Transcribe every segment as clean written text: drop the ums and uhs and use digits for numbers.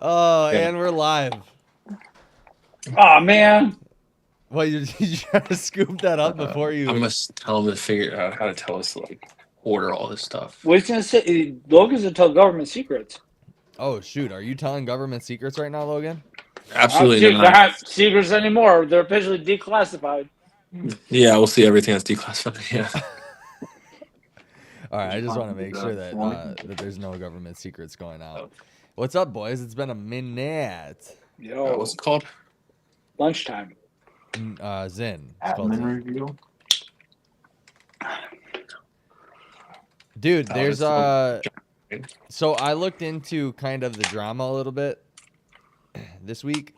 Oh, and we're live. Oh man. Well, you try to scoop that up before I you. must tell him to figure out how to tell us to like order all this stuff. What he's gonna say? Logan's gonna tell government secrets. Oh shoot, are you telling government secrets right now, Logan? Absolutely They're not. not secrets anymore. They're officially declassified. Yeah, we'll see everything that's declassified. Yeah. All right, I just want to make sure that there's no government secrets going out. What's up, boys? It's been a minute. Yo, What's it called? lunchtime. Zin. It's called Zin. Review. Dude, there's it's So I looked into kind of the drama a little bit this week.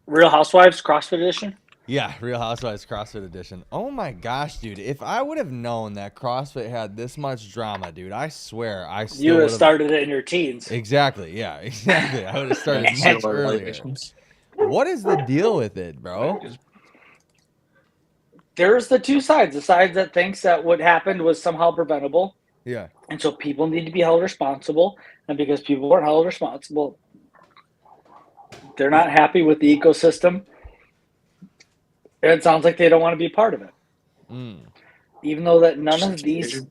Real Housewives CrossFit edition. Yeah, Real Housewives CrossFit edition. Oh my gosh, dude! If I would have known that CrossFit had this much drama, dude, I swear I still You would would have have started it in your teens. Exactly. Yeah, exactly. I would have started That's much similar earlier. violations. What is the deal with it, bro? There's the two sides. The side that thinks that what happened was somehow preventable, Yeah. and so people need to be held responsible. And because people weren't held responsible, they're not happy with the ecosystem. And it sounds like they don't want to be part of it. Mm. Even though that none of these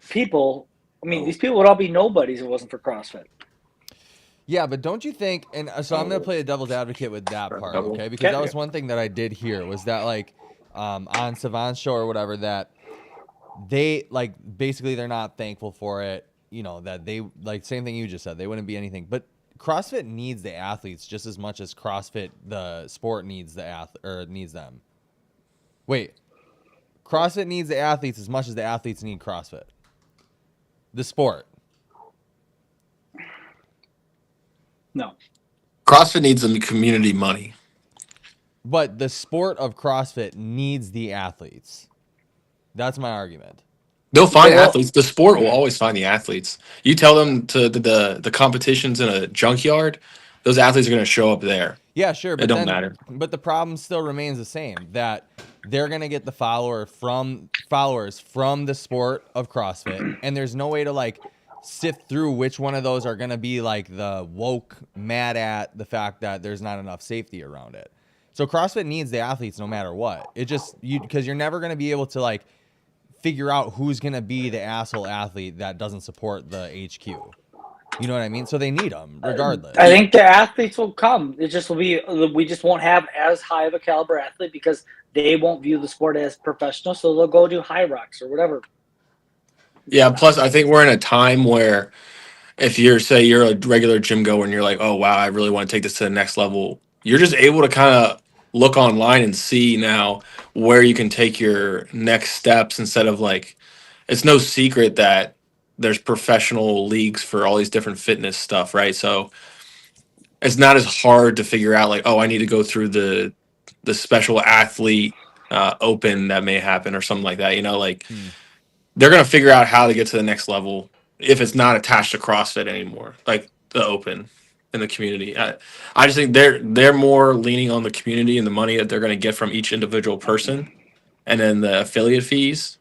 people, I mean, these people would all be nobodies if it wasn't for CrossFit. Yeah, but don't you think? And so I'm gonna play a devil's advocate with that part, okay? Because that was one thing that I did hear was that like on Savant's show or whatever that they like basically they're not thankful for it. You know that they like same thing you just said. They wouldn't be anything, but CrossFit needs the athletes just as much as CrossFit the sport needs needs them. Wait, CrossFit needs the athletes as much as the athletes need CrossFit. The sport. No. CrossFit needs the community money. But the sport of CrossFit needs the athletes. That's my argument. They'll find Well, athletes. The sport will always find the athletes. You tell them to the competitions in a junkyard, those athletes are going to show up there. Yeah, sure, It but don't then matter. but the problem still remains the same that they're gonna get the followers from the sport of CrossFit, and there's no way to like sift through which one of those are gonna be like the woke mad at the fact that there's not enough safety around it. So CrossFit needs the athletes no matter what. It just because you're never gonna be able to like figure out who's gonna be the asshole athlete that doesn't support the HQ. You know what I mean? So they need them regardless. I think the athletes will come. It just will be, we just won't have as high of a caliber athlete because they won't view the sport as professional. So they'll go do high rocks or whatever. Yeah. Plus, I think we're in a time where if you're a regular gym goer and you're like, oh wow, I really want to take this to the next level, you're just able to kind of look online and see now where you can take your next steps instead of like it's no secret that there's professional leagues for all these different fitness stuff, right? So it's not as hard to figure out like, oh, I need to go through the special athlete open that may happen or something like that. You know, like they're gonna figure out how to get to the next level if it's not attached to CrossFit anymore, like the open in the community. I just think they're more leaning on the community and the money that they're gonna get from each individual person, and then the affiliate fees.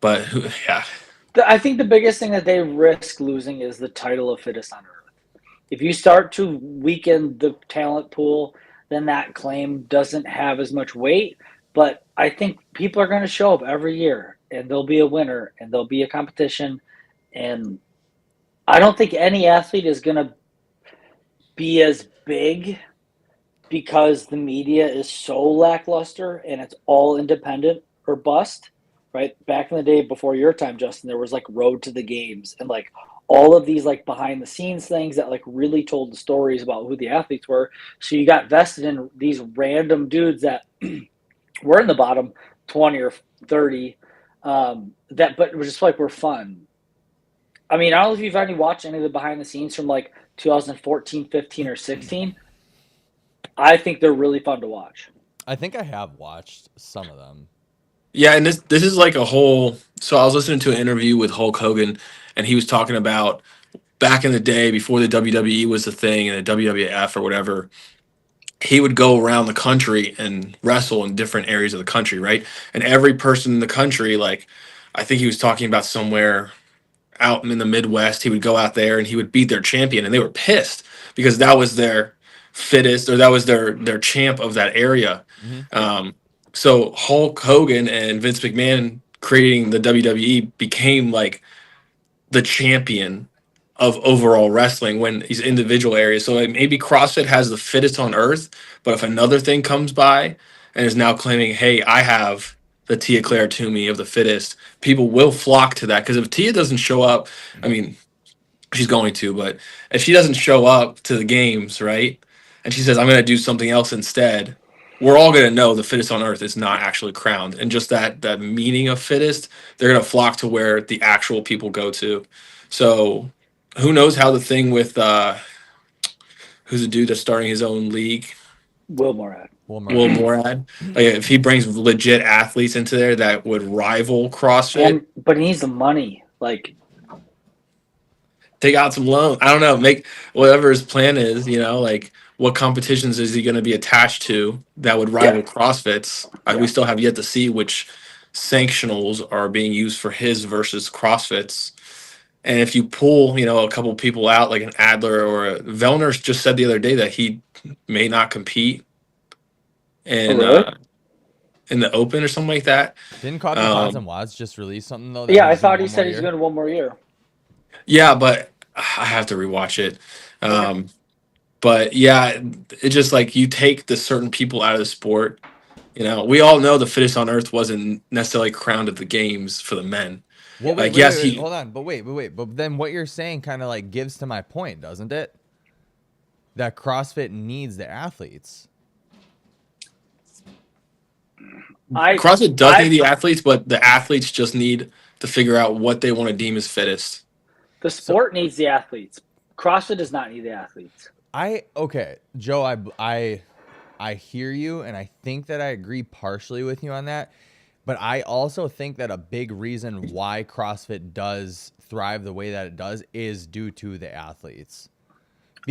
But yeah, I think the biggest thing that they risk losing is the title of fittest on earth. If you start to weaken the talent pool, then that claim doesn't have as much weight. But I think people are going to show up every year and there'll be a winner and there'll be a competition. And I don't think any athlete is going to be as big because the media is so lackluster and it's all independent or bust, right? Back in the day before your time, Justin, there was like Road to the Games and like all of these like behind the scenes things that like really told the stories about who the athletes were. So you got vested in these random dudes that were in the bottom 20 or 30 that but were just like were fun. I mean, I don't know if you've any watched any of the behind the scenes from like 2014, 15, or 16. I think they're really fun to watch. I think I have watched some of them. yeah, and this is like a whole. So I was listening to an interview with Hulk Hogan, and he was talking about back in the day before the WWE was the thing and the WWF or whatever. He would go around the country and wrestle in different areas of the country, right? And every person in the country, like, I think he was talking about somewhere out in the Midwest, he would go out there and he would beat their champion, and they were pissed because that was their fittest, or that was their champ of that area. Mm-hmm. So Hulk Hogan and Vince McMahon creating the WWE became like the champion of overall wrestling when these individual areas. So like maybe CrossFit has the fittest on earth, but if another thing comes by and is now claiming, hey, I have the Tia Claire Toomey of the fittest, people will flock to that. Because if Tia doesn't show up, I mean, she's going to, but if she doesn't show up to the games, right, and she says, I'm going to do something else instead, we're all going to know the fittest on earth is not actually crowned. And just that meaning of fittest, they're going to flock to where the actual people go to. So who knows how the thing with who's the dude that's starting his own league? Will Morad. Will Morad. Like if he brings legit athletes into there that would rival CrossFit. But he needs the money. Like, take out some loans. I don't know. Make whatever his plan is, like what competitions is he going to be attached to that would rival CrossFit's? We still have yet to see which sanctionals are being used for his versus CrossFit's. And if you pull, a couple people out like an Adler or a Vellner just said the other day that he may not compete in the Open or something like that. Didn't Coffee Pods and Wads just release something though? I thought he said he's going to one more year. Yeah, but I have to rewatch it. But yeah, it's just like you take the certain people out of the sport. We all know the fittest on earth wasn't necessarily crowned at the games for the men. Well, wait, hold on. But wait. But then what you're saying kind of like gives to my point, doesn't it? That CrossFit needs the athletes. CrossFit does need the athletes, but the athletes just need to figure out what they want to deem as fittest. The sport needs the athletes. CrossFit does not need the athletes. Joe, I hear you, and I think that I agree partially with you on that. But I also think that a big reason why CrossFit does thrive the way that it does is due to the athletes.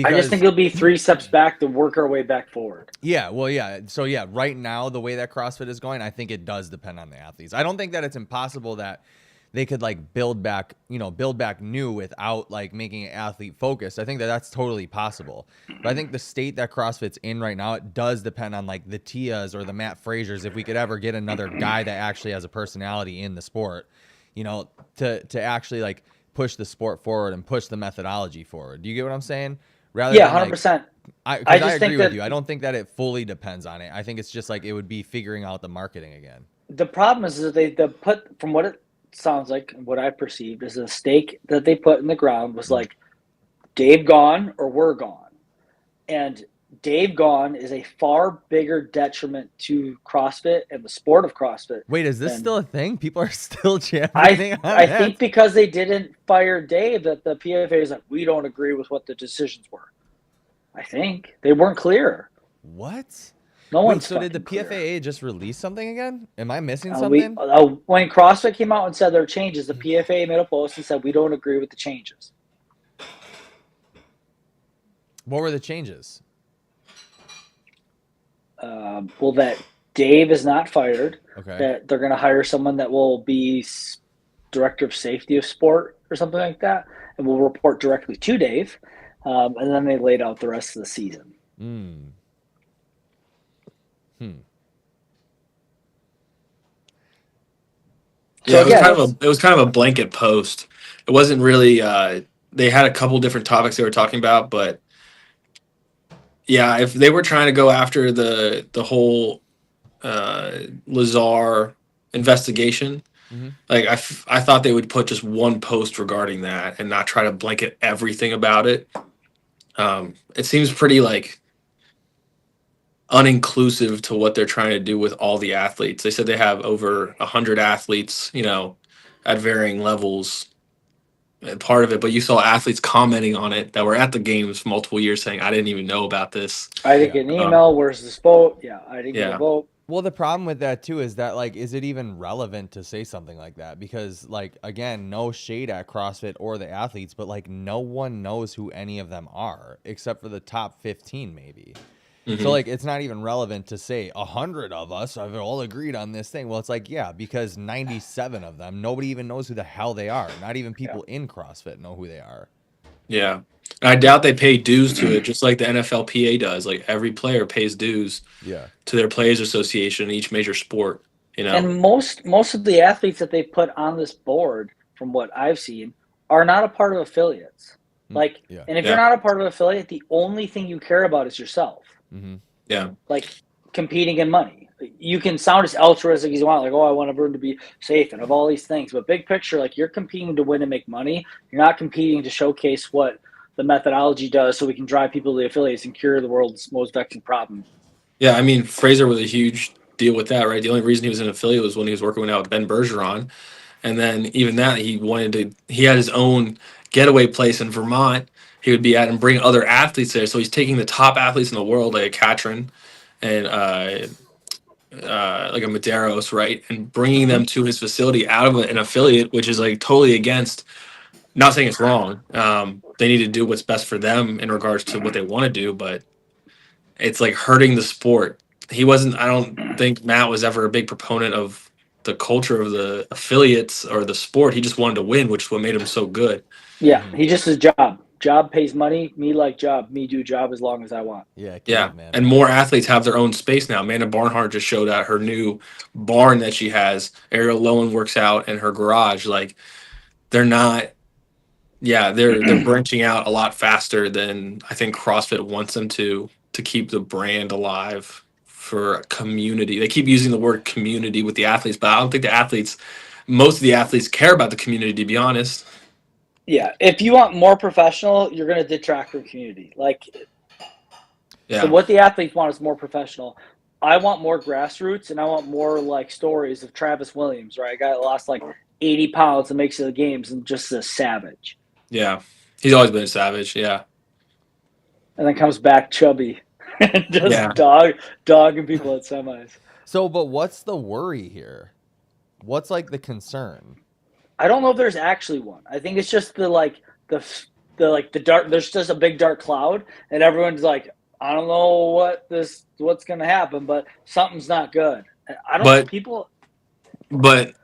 I just think it'll be 3 steps back to work our way back forward. Yeah, well, yeah. So, yeah, right now, the way that CrossFit is going, I think it does depend on the athletes. I don't think that it's impossible that they could, like, build back new without, like, making it athlete focused. I think that that's totally possible. But I think the state that CrossFit's in right now, it does depend on, like, the Tias or the Matt Frasers, if we could ever get another guy that actually has a personality in the sport, to actually, like, push the sport forward and push the methodology forward. Do you get what I'm saying? 100%. I agree with you. I don't think that it fully depends on it. I think it's just like it would be figuring out the marketing again. The problem is that they put, from what it sounds like, and what I perceived, is the stake that they put in the ground was like, Dave gone or we're gone. And Dave gone is a far bigger detriment to CrossFit and the sport of CrossFit. Wait, is this still a thing? People are still championing on I think because they didn't fire Dave, that the PFA is like, we don't agree with what the decisions were. I think they weren't clear. What? No one's so did the PFAA clear. just release something again? Am I missing something? When CrossFit came out and said their changes, the PFAA made a post and said we don't agree with the changes. What were the changes? Well, that Dave is not fired. Okay. That they're going to hire someone that will be director of safety of sport or something like that, and will report directly to Dave. And then they laid out the rest of the season. Yeah, it was kind of a blanket post. It wasn't really. They had a couple different topics they were talking about, but yeah, if they were trying to go after the whole Lazar investigation, like I thought they would put just one post regarding that and not try to blanket everything about it. It seems pretty like uninclusive to what they're trying to do with all the athletes. They said they have over 100 athletes, at varying levels. Part of it, but you saw athletes commenting on it that were at the games multiple years saying, I didn't even know about this. I didn't get an email. Where's this vote? Yeah, I didn't get a vote. Well, the problem with that too is that, like, is it even relevant to say something like that? Because, like, again, no shade at CrossFit or the athletes, but like no one knows who any of them are except for the top 15 maybe. So like it's not even relevant to say 100 of us have all agreed on this thing. Well, it's like, yeah, because 97 of them, nobody even knows who the hell they are. Not even people in CrossFit know who they are. Yeah. And I doubt they pay dues to it, just like the NFLPA does. Like every player pays dues to their players association in each major sport, you know. And most of the athletes that they put on this board, from what I've seen, are not a part of affiliates. Like, and if you're not a part of an affiliate, the only thing you care about is yourself. Yeah. Like competing in money. You can sound as altruistic as you want, like, oh, I want everyone to be safe and of all these things. But big picture, like you're competing to win and make money. You're not competing to showcase what the methodology does so we can drive people to the affiliates and cure the world's most vexing problem. Yeah, I mean, Fraser was a huge deal with that, right? The only reason he was an affiliate was when he was working out with Ben Bergeron. And then even that, he had his own getaway place in Vermont he would be at and bring other athletes there. So he's taking the top athletes in the world, like a Katrin and like a Medeiros, right? And bringing them to his facility out of an affiliate, which is like totally against, not saying it's wrong. They need to do what's best for them in regards to what they want to do, but it's like hurting the sport. I don't think Matt was ever a big proponent of the culture of the affiliates or the sport. He just wanted to win, which is what made him so good. Yeah, he just his job. Job pays money. Me like job. Me do job as long as I want. Yeah. And more athletes have their own space now. Amanda Barnhart just showed out her new barn that she has. Ariel Lowen works out in her garage. Like they're not. Yeah, they're branching out a lot faster than I think CrossFit wants them to keep the brand alive for a community. They keep using the word community with the athletes, but I don't think most of the athletes care about the community, to be honest. Yeah, if you want more professional, you're going to detract from community. Like, so what the athletes want is more professional. I want more grassroots, and I want more like stories of Travis Williams, right? A guy that lost like 80 pounds and makes it to the games and just a savage. Yeah, he's always been a savage. Yeah, and then comes back chubby and just dogging people at semis. So, but what's the worry here? What's like the concern? I don't know if there's actually one. I think it's just the dark. There's just a big dark cloud, and everyone's like, I don't know what's gonna happen, but something's not good. I don't know people. But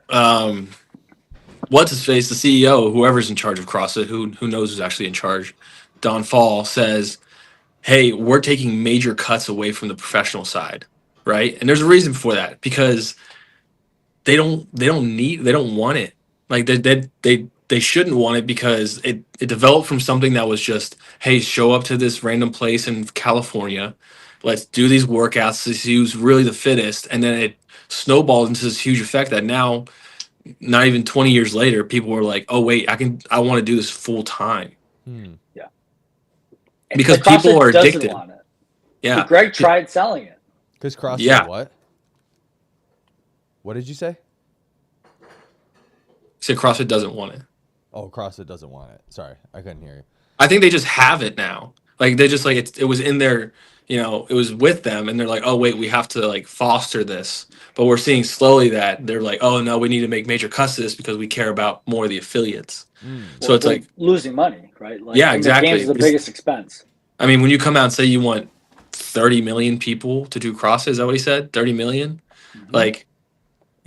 what's his face? The CEO, whoever's in charge of CrossFit, who knows who's actually in charge, Don Fall says, "Hey, we're taking major cuts away from the professional side, right?" And there's a reason for that because they don't want it. Like they shouldn't want it because it developed from something that was just, hey, show up to this random place in California, let's do these workouts to see who's really the fittest, and then it snowballed into this huge effect that now, not even 20 years later, people were like, oh wait, I want to do this full time. Yeah, because people are addicted. Want it. Yeah, but Greg tried selling it because CrossFit what did you say? Said CrossFit doesn't want it. Oh, CrossFit doesn't want it. Sorry, I couldn't hear you. I think they just have it now. Like they just like it was in their, it was with them, and they're like, oh wait, we have to like foster this. But we're seeing slowly that they're like, oh no, we need to make major cuts to this because we care about more of the affiliates. So it's like losing money, right? Like, yeah, exactly. The game's the biggest expense. I mean, when you come out and say you want 30 million people to do CrossFit, is that what he said? 30 million? Like,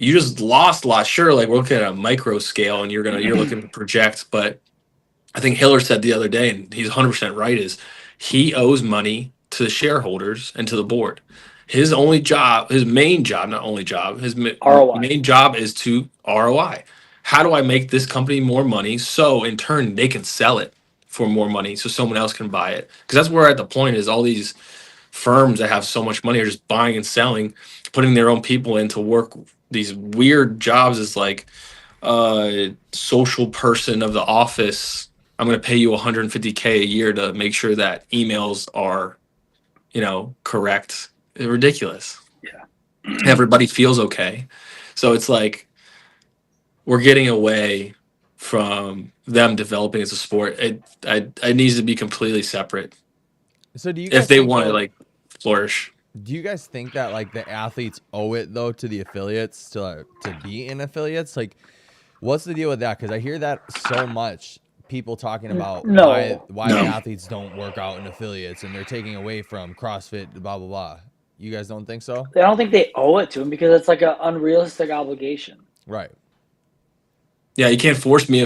you just lost a lot. Sure, like we're looking at a micro scale and you're looking to project, but I think Hiller said the other day, and he's 100% right, is he owes money to the shareholders and to the board. His main job is to ROI. How do I make this company more money so in turn they can sell it for more money so someone else can buy it? Because that's where at the point is all these firms that have so much money are just buying and selling, putting their own people in to work these weird jobs as like social person of the office. I'm going to pay you $150K a year to make sure that emails are, correct. It's ridiculous. Yeah. Everybody feels okay. So it's like we're getting away from them developing as a sport. It needs to be completely separate. So do you guys if they want to like flourish? Do you guys think that like the athletes owe it though to the affiliates to be in affiliates? Like, what's the deal with that? Because I hear that so much people talking about No. why the athletes don't work out in affiliates and they're taking away from CrossFit, blah blah blah. You guys don't think so? I don't think they owe it to them because it's like an unrealistic obligation. Right. Yeah, you can't force me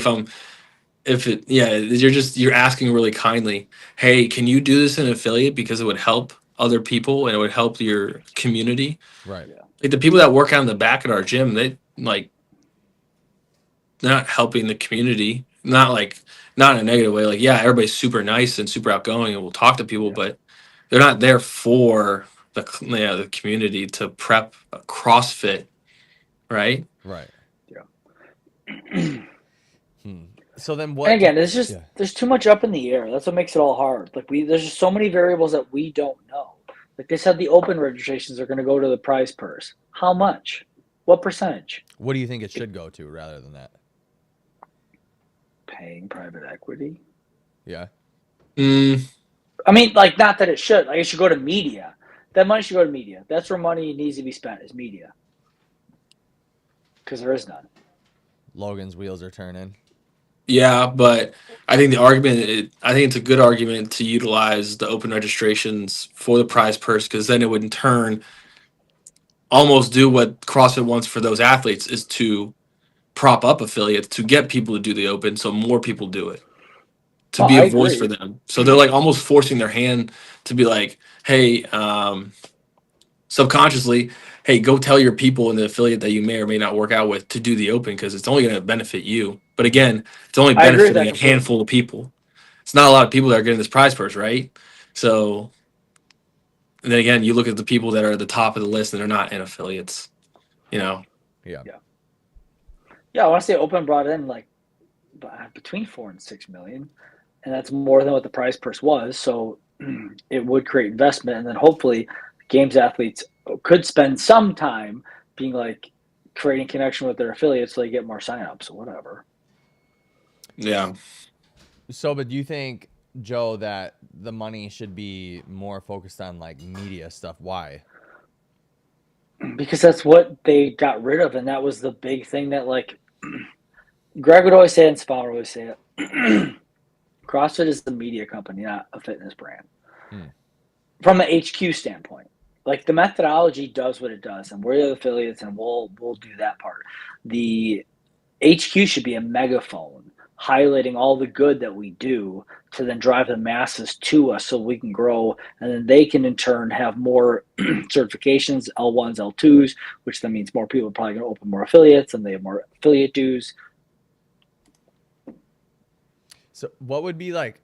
you're asking really kindly. Hey, can you do this in an affiliate because it would help other people and it would help your community? Right. Yeah. Like the people that work out in the back at our gym, they're not helping the community. Not in a negative way. Like, yeah, everybody's super nice and super outgoing and will talk to people, Yeah. but they're not there for the community to prep a CrossFit, right? Right. Yeah. So then what? And again, it's just there's too much up in the air. That's what makes it all hard. Like there's just so many variables that we don't know. Like they said, the open registrations are going to go to the prize purse. How much? What percentage? What do you think it should go to rather than that? Paying private equity. Yeah. I mean, like, not that it should. Like, it should go to media. That money should go to media. That's where money needs to be spent, is media. Because there is none. Logan's wheels are turning. Yeah, but I think I think it's a good argument to utilize the open registrations for the prize purse, because then it would in turn almost do what CrossFit wants for those athletes, is to prop up affiliates to get people to do the open, so more people do it, to be I a voice for agree. them. So they're like almost forcing their hand to be like, hey, subconsciously, hey, go tell your people in the affiliate that you may or may not work out with to do the open, because it's only going to benefit you. But again, it's only I agree with benefiting that a completely. handful of people. It's not a lot of people that are getting this prize purse, right? So, and then again, you look at the people that are at the top of the list and they're not in affiliates, you know? Yeah. Yeah, I want to say open brought in like between 4 and 6 million, and that's more than what the prize purse was. So it would create investment, and then hopefully games athletes could spend some time being like creating connection with their affiliates so they get more signups or whatever. Yeah. So, but do you think, Joe, that the money should be more focused on like media stuff? Why? Because that's what they got rid of, and that was the big thing that like Greg would always say it and Spal would always say it. CrossFit is the media company, not a fitness brand. From an HQ standpoint, like the methodology does what it does, and we're the affiliates, and we'll do that part. The HQ should be a megaphone highlighting all the good that we do to then drive the masses to us so we can grow, and then they can in turn have more certifications, L1s, L2s, which then means more people are probably going to open more affiliates and they have more affiliate dues. So, what would be like?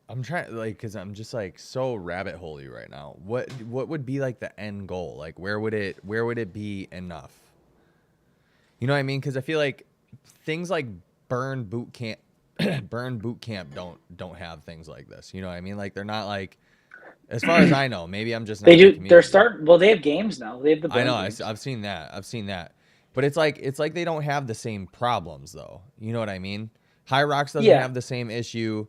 I'm trying like because I'm just like so rabbit holey right now. What would be like the end goal? Like where would it be enough? You know what I mean? Because I feel like things like Burn Boot Camp don't have things like this. You know what I mean? Like they're not like, as far as I know. Maybe I'm just not. They do. The They're starting. Well, they have games now. They have the. I know. Games. I've seen that. But it's like they don't have the same problems though. You know what I mean? High Rocks doesn't have the same issue.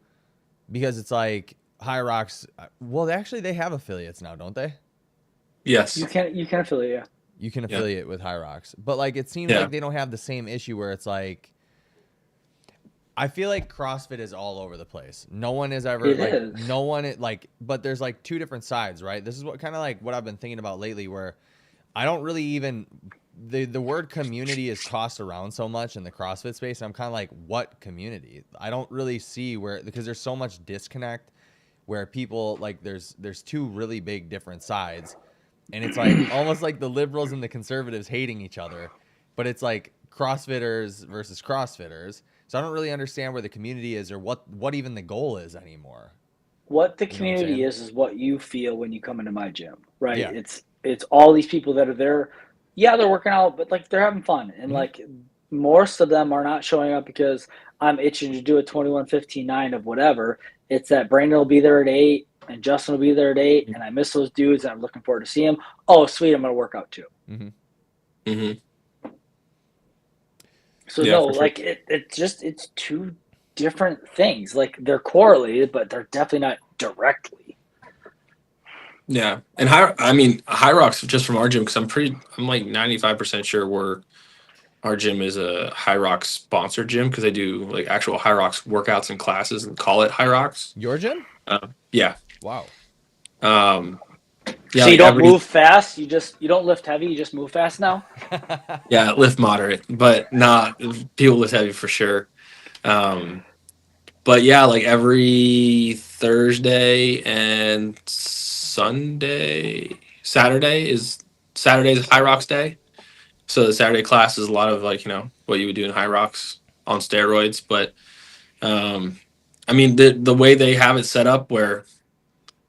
Because it's like High Rocks. Well, actually, they have affiliates now, don't they? Yes. You can affiliate. Yeah. You can affiliate with High Rocks, but like it seems like they don't have the same issue where it's like. I feel like CrossFit is all over the place. No one is ever no one like, but there's like two different sides, right? This is what kind of like what I've been thinking about lately, where I don't really even. The word community is tossed around so much in the CrossFit space. I'm kind of like, what community? I don't really see where, because there's so much disconnect where people like there's two really big different sides, and it's like almost like the liberals and the conservatives hating each other, but it's like CrossFitters versus CrossFitters. So I don't really understand where the community is or what even the goal is anymore. What the community is what you feel when you come into my gym, right? Yeah. It's all these people that are there. Yeah, they're working out, but like they're having fun, and like most of them are not showing up because I'm itching to do a 21:15:9 of whatever. It's that Brandon will be there at 8 and Justin will be there at 8, and I miss those dudes and I'm looking forward to see them. Oh, sweet, I'm gonna work out too. So no, like sure. It's two different things. Like they're correlated, but they're definitely not directly. Yeah, and High Rocks just from our gym, because I'm like 95% sure our gym is a High Rocks sponsored gym because they do like actual High Rocks workouts and classes and call it High Rocks. Your gym? Yeah. Wow. Yeah, So you like don't move fast. You don't lift heavy. You just move fast now. yeah, lift moderate, but not people lift heavy for sure. But yeah, like every Thursday and Saturday's High Rocks day. So the Saturday class is a lot of like, what you would do in High Rocks on steroids. But I mean the way they have it set up where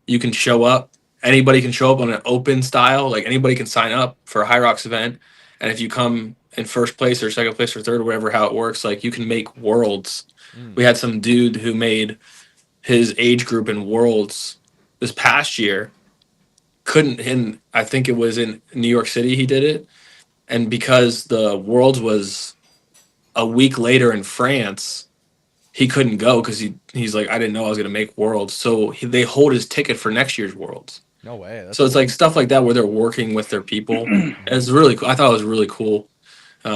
you can show up, anybody can show up on an open style, like anybody can sign up for a High Rocks event. And if you come in first place or second place or third or whatever how it works, like you can make worlds. We had some dude who made his age group in worlds this past year. Couldn't in I think it was in New York City he did it. And because the worlds was a week later in France, he couldn't go because he's like, I didn't know I was going to make worlds. So they hold his ticket for next year's worlds. No way. That's So it's cool. like stuff like that where they're working with their people. It's really cool. I thought it was really cool for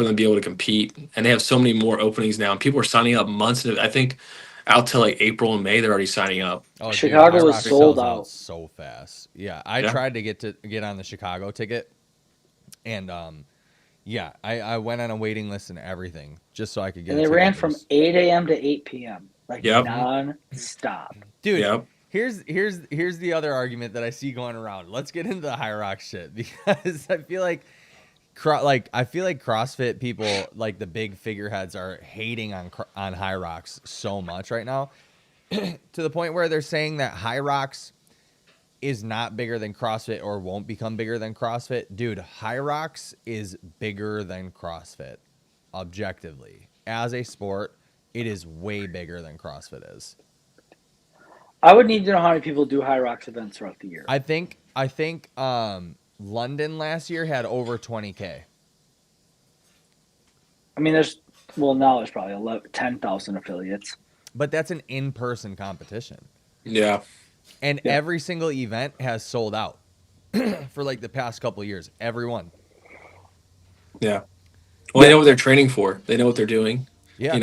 them to be able to compete. And they have so many more openings now. And people are signing up months. I think out till like April and May, they're already signing up. Oh, Chicago dude, was High Rocks sold sells out. so fast. Yeah, I Yeah. tried to get on the Chicago ticket, and yeah, I went on a waiting list and everything just so I could get. And a they ticket. ran It from was- 8 a.m. to 8 p.m. like Yep. non-stop. Dude, Yep. here's the other argument that I see going around. Let's get into the High Rock shit because I feel like CrossFit people, like the big figureheads, are hating on High Rocks so much right now to the point where they're saying that High Rocks is not bigger than CrossFit or won't become bigger than CrossFit. Dude, High Rocks is bigger than CrossFit objectively. As a sport, it is way bigger than CrossFit is. I would need to know how many people do High Rocks events throughout the year. I think London last year had over 20K. I mean, now there's probably 10,000 affiliates. But that's an in-person competition. Yeah. And Yeah. every single event has sold out for like the past couple of years. Every one. Yeah. Well, they know what they're training for. They know what they're doing. Yeah.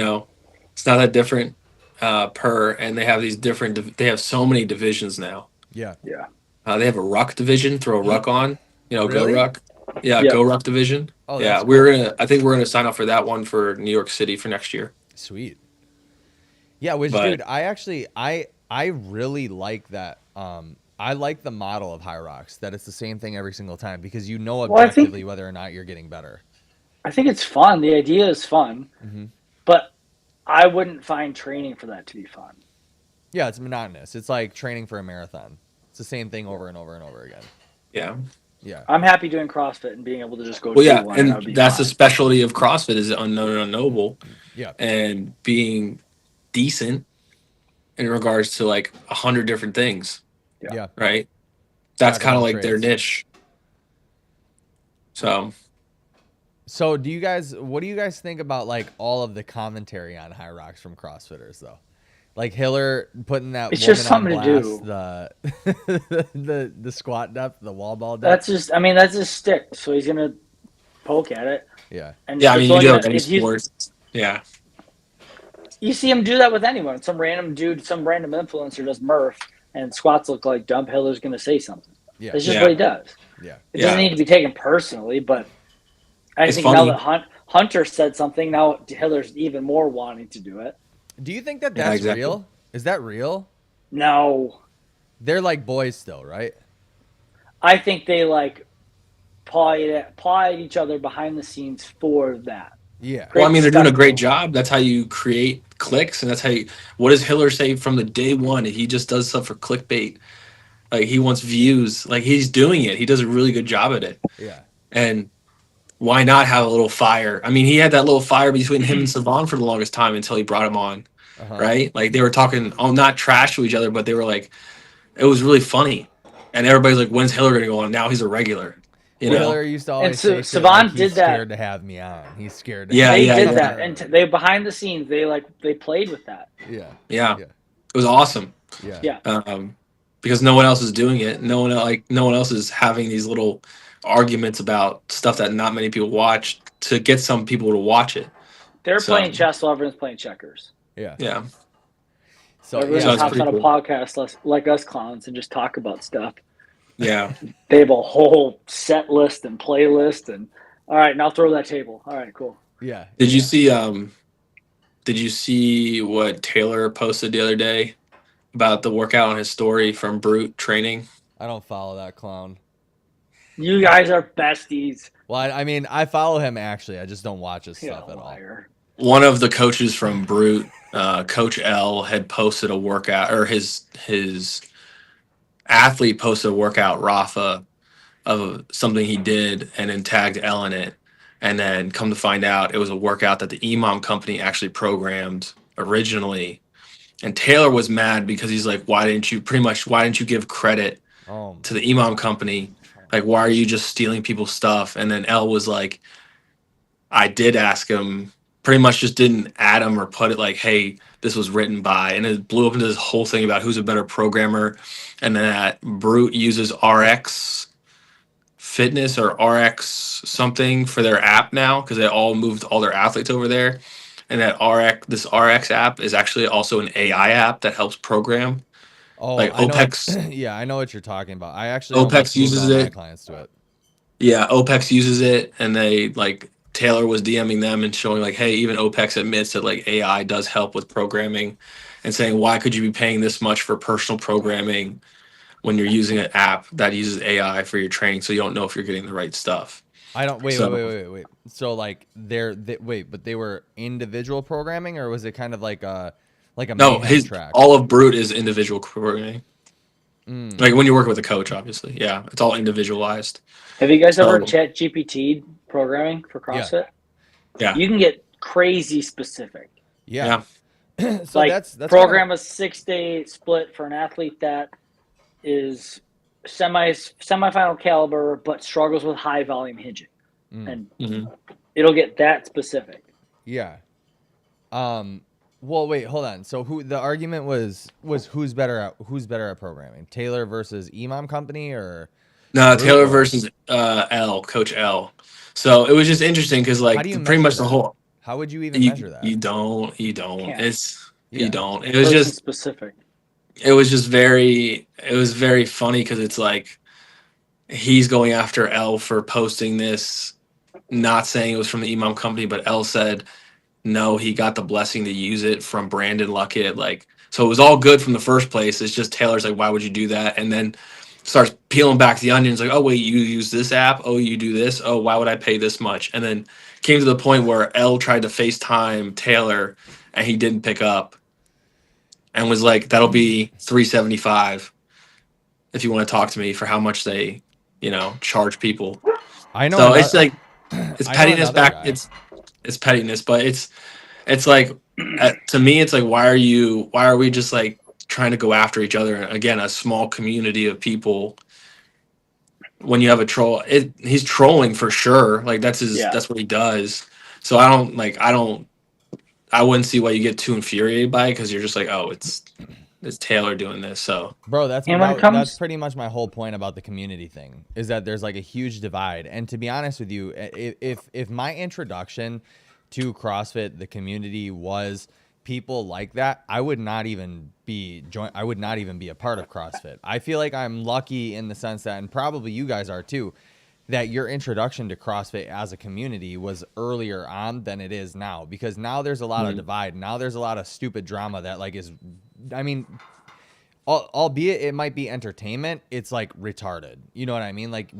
It's not that different and they have they have so many divisions now. Yeah. Yeah. They have a ruck division, throw a ruck on, Really? go ruck. Yeah, Yeah. go ruck division. Oh, yeah, that's I think we're gonna sign up for that one for New York City for next year. Sweet. Yeah, dude, I really like that. I like the model of High Rocks, that it's the same thing every single time because objectively whether or not you're getting better. I think it's fun. The idea is fun, but I wouldn't find training for that to be fun. Yeah, it's monotonous. It's like training for a marathon. It's the same thing over and over and over again. Yeah. Yeah. I'm happy doing CrossFit and being able to just go Well, do yeah, one. That would and be that's the fine. specialty of CrossFit is unknown and unknowable, Yeah. and being decent in regards to like 100 different things. Yeah. Right. That's Jack of kind of all like their trades. niche. So what do you guys think about like all of the commentary on High Rocks from CrossFitters though? Like Hiller putting that It's woman just something on to blast, do. the squat depth, the wall ball depth. That's his stick. So he's gonna poke at it. Yeah. And yeah, I mean you it's do only have any if you- sports. Yeah. You see him do that with anyone. Some random dude, some random influencer does Murph, and squats look like dump. Hiller's gonna say something. Yeah. That's just Yeah. what he does. Yeah. It doesn't need to be taken personally, but I It's think funny. now that Hunter said something, now Hiller's even more wanting to do it. Do you think that Yeah, that's exactly. real? Is that real? No, They're like boys still, right? I think they like paw at each other behind the scenes for that. Yeah. Great Well, I mean, they're doing a great spectacle. job. That's how you create clicks, and that's how what does Hiller say from the day one? He just does stuff for clickbait. Like he wants views. Like he's doing it. He does a really good job at it. Yeah. And why not have a little fire? I mean, he had that little fire between him and Savon for the longest time until he brought him on, Uh-huh. right? Like they were talking, not trash to each other, but they were like, it was really funny. And everybody's like, when's Hiller going to go on? Now he's a regular. You know? Hiller used to always so say shit Savon like, he's did that. scared to have me on. He's scared to Yeah, They have me did on. that, and they behind the scenes they played with that. Yeah. Yeah. Yeah. It was awesome. Yeah. Yeah. Because no one else is doing it. No one else is having these little arguments about stuff that not many people watch. to get some people to watch it. They're So playing chess while everyone's playing checkers. Yeah. yeah, So Everyone yeah, just it's hops pretty on a cool. podcast like us clowns and just talk about stuff. Yeah. They have a whole set list and playlist, and all right, now throw that table. All right, cool. yeah. Did you yeah. see did you see what Taylor posted the other day about the workout on his story from Brute training? I don't follow that clown. You guys are besties. Well, I mean, I follow him actually. I just don't watch his Yeah, stuff at all. liar. One of the coaches from Brute, Coach L, had posted a workout, or his athlete posted a workout, Rafa, of something he did, and then tagged L in it. And then come to find out, it was a workout that the Imam company actually programmed originally. And Taylor was mad because he's like, why didn't you give credit Oh, to the Imam company? Like, why are you just stealing people's stuff? And then L was like, I did ask him, pretty much just didn't add him or put it like, hey, this was written by. And it blew up into this whole thing about who's a better programmer. And then that Brute uses RX Fitness or RX something for their app now because they all moved all their athletes over there. And that this RX app is actually also an AI app that helps program. oh, Like I know. OPEX, Yeah, I know what you're talking about. I actually almost OPEX moved uses all my it. clients to it. Yeah, OPEX uses it, and they like Taylor was DMing them and showing like, hey, even OPEX admits that like AI does help with programming, and saying why could you be paying this much for personal programming when you're using an app that uses AI for your training, so you don't know if you're getting the right stuff. I don't. So Wait. So like, but they were individual programming, or was it kind of like a no, mayhem his track? all of Brute is individual programming. Mm. Like when you work with a coach, obviously, yeah, it's all individualized. Have you guys ever So chat GPT programming for Yeah. CrossFit? yeah, You can get crazy specific. Yeah. yeah, So Like that's program a 6-day split for an athlete that is semifinal caliber but struggles with high volume hinging, and mhm. it'll get that specific. yeah. Well, wait, hold on. So who the argument was who's better at programming? Taylor versus Imam Company or No, Brute Taylor or versus Coach L. So it was just interesting because how do you pretty measure much the that? whole How would you even measure that? you don't Can't. it's you Yeah. don't. Person specific. It was just very funny because it's like he's going after L for posting this, not saying it was from the Imam company, but L said no, he got the blessing to use it from Brandon Luckett. Like, so it was all good from the first place. It's just Taylor's like, why would you do that? And then starts peeling back the onions, like, oh wait, you use this app? Oh, you do this? Oh, why would I pay this much? And then came to the point where L tried to FaceTime Taylor and he didn't pick up and was like, that'll be $375 if you want to talk to me for how much they, charge people. I know So it's another like it's I know pettiness another back. guy. It's pettiness, but it's like to me, it's like why are we just like trying to go after each other? Again, a small community of people. When you have a troll, he's trolling for sure. Like Yeah. that's what he does. So I wouldn't see why you get too infuriated by it because you're just like, oh, it's Taylor doing this. So Bro, that's And when it that's comes, pretty much my whole point about the community thing is that there's like a huge divide. And to be honest with you, if my introduction to CrossFit, the community was people like that, I would not even be a part of CrossFit. I feel like I'm lucky in the sense that, and probably you guys are too, that your introduction to CrossFit as a community was earlier on than it is now, because now there's a lot of divide. Now there's a lot of stupid drama that like is, I mean, albeit it might be entertainment, it's like retarded. You know what I mean? Like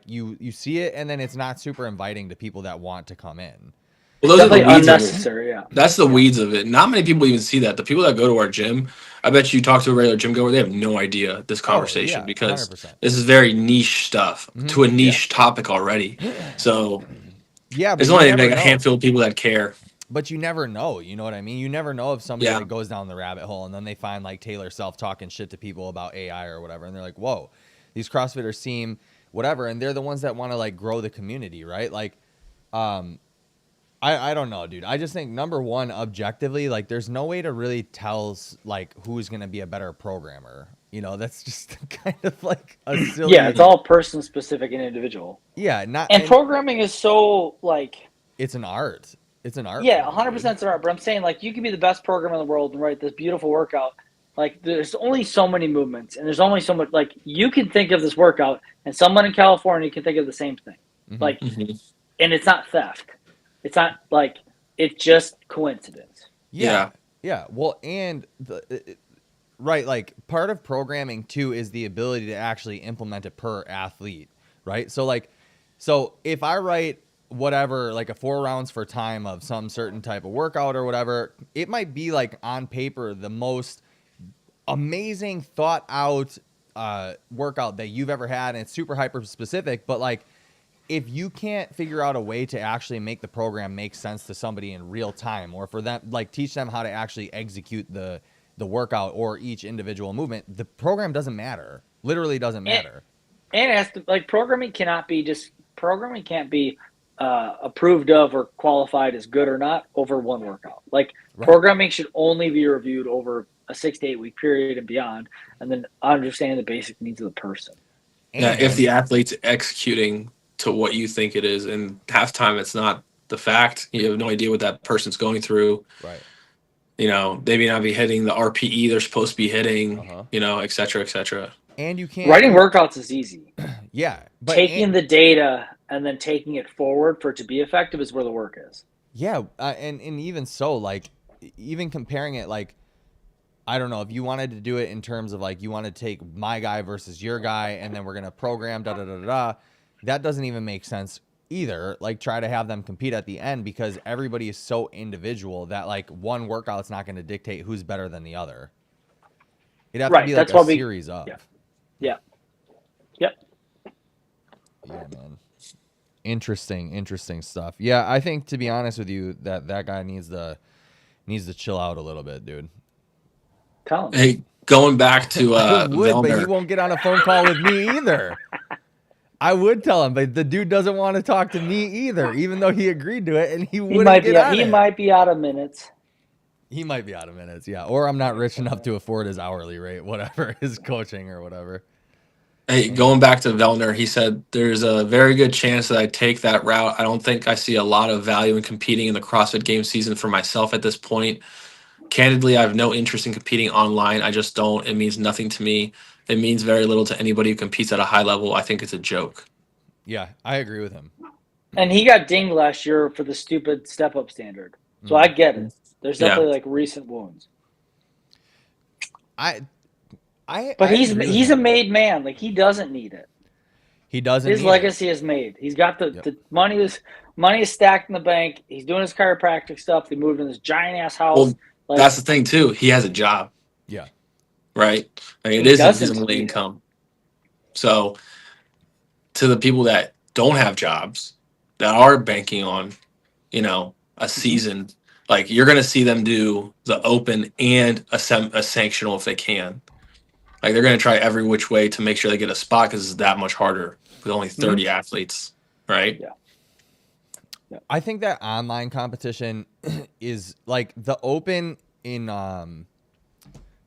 you see it and then it's not super inviting to people that want to come in. well, those are the definitely weeds of it. unnecessary. Yeah. That's the weeds of it. Not many people even see that. The people that go to our gym, I bet you talk to a regular gym goer, they have no idea this conversation yeah, because 100%. this is very niche stuff to a niche topic already. So Yeah, but there's you only never like a know. handful of people that care. But you never know, you know what I mean? You never know if somebody Yeah. like goes down the rabbit hole and then they find like Taylor self talking shit to people about AI or whatever, and they're like, "Whoa, these CrossFitters seem whatever," and they're the ones that want to like grow the community, right? Like, I don't know, dude. I just think number one, objectively, like, there's no way to really tell like who's gonna be a better programmer. You know, that's just kind of like a silly. Yeah, it's all person specific and individual. Yeah, not And programming is so like it's an art. It's an art. Yeah, form, dude. 100% art. But I'm saying, like, you can be the best programmer in the world and write this beautiful workout. Like, there's only so many movements, and there's only so much. Like, you can think of this workout, and someone in California can think of the same thing. Like, and it's not theft. It's not like it's just coincidence. Yeah. Well, and right, like part of programming too is the ability to actually implement it per athlete, right? So if I write whatever, like a 4 rounds for time of some certain type of workout or whatever, it might be like on paper the most amazing thought out workout that you've ever had, and it's super hyper specific, but like if you can't figure out a way to actually make the program make sense to somebody in real time, or for them, like teach them how to actually execute the workout or each individual movement, the program doesn't matter. Literally doesn't matter. And it has to, like, programming can't be approved of or qualified as good or not over one workout. Like, programming should only be reviewed over a 6 to 8 week period and beyond, and then understanding the basic needs of the person. Yeah, if the athlete's executing to what you think it is, and half time it's not the fact. You have no idea what that person's going through. Right. You know, they may not be hitting the RPE they're supposed to be hitting, you know, et cetera, et cetera. And you can't. Writing workouts is easy. Yeah. But taking the data and then taking it forward for it to be effective is where the work is. Yeah. And even so, like, even comparing it, like, I don't know, if you wanted to do it in terms of like you want to take my guy versus your guy, and then we're going to program that doesn't even make sense either. Like, try to have them compete at the end, because everybody is so individual that like one workout's not going to dictate who's better than the other. It'd have to be like a series of. Yeah, man. Interesting stuff. Yeah, I think, to be honest with you, that guy needs to chill out a little bit, dude. Tell him. Hey, going back to I would, Velner. but he won't get on a phone call with me either. I would tell him, but the dude doesn't want to talk to me either, even though he agreed to it, and he wouldn't get on it. He might be out of minutes. He might be out of minutes, yeah. Or I'm not rich enough to afford his hourly rate, whatever, his coaching or whatever. Hey, going back to Velner, he said there's a very good chance that I take that route. I don't think I see a lot of value in competing in the CrossFit Games season for myself at this point. Candidly, I have no interest in competing online. I just don't. It means nothing to me. It means very little to anybody who competes at a high level. I think it's a joke. Yeah, I agree with him. And he got dinged last year for the stupid step-up standard. So I get it. There's definitely like recent wounds. But he's a made man. Like, he doesn't need it. He doesn't. His legacy is made. He's got the money is stacked in the bank. He's doing his chiropractic stuff. They moved in this giant ass house. Well, like, that's the thing too. He has a job. Yeah. Right. I mean, it is his only income. So, to the people that don't have jobs, that are banking on, you know, a season, like, you're going to see them do the open and a sanctional if they can. Like, they're going to try every which way to make sure they get a spot, because it's that much harder with only 30 athletes, right? Yeah. I think that online competition is like the open in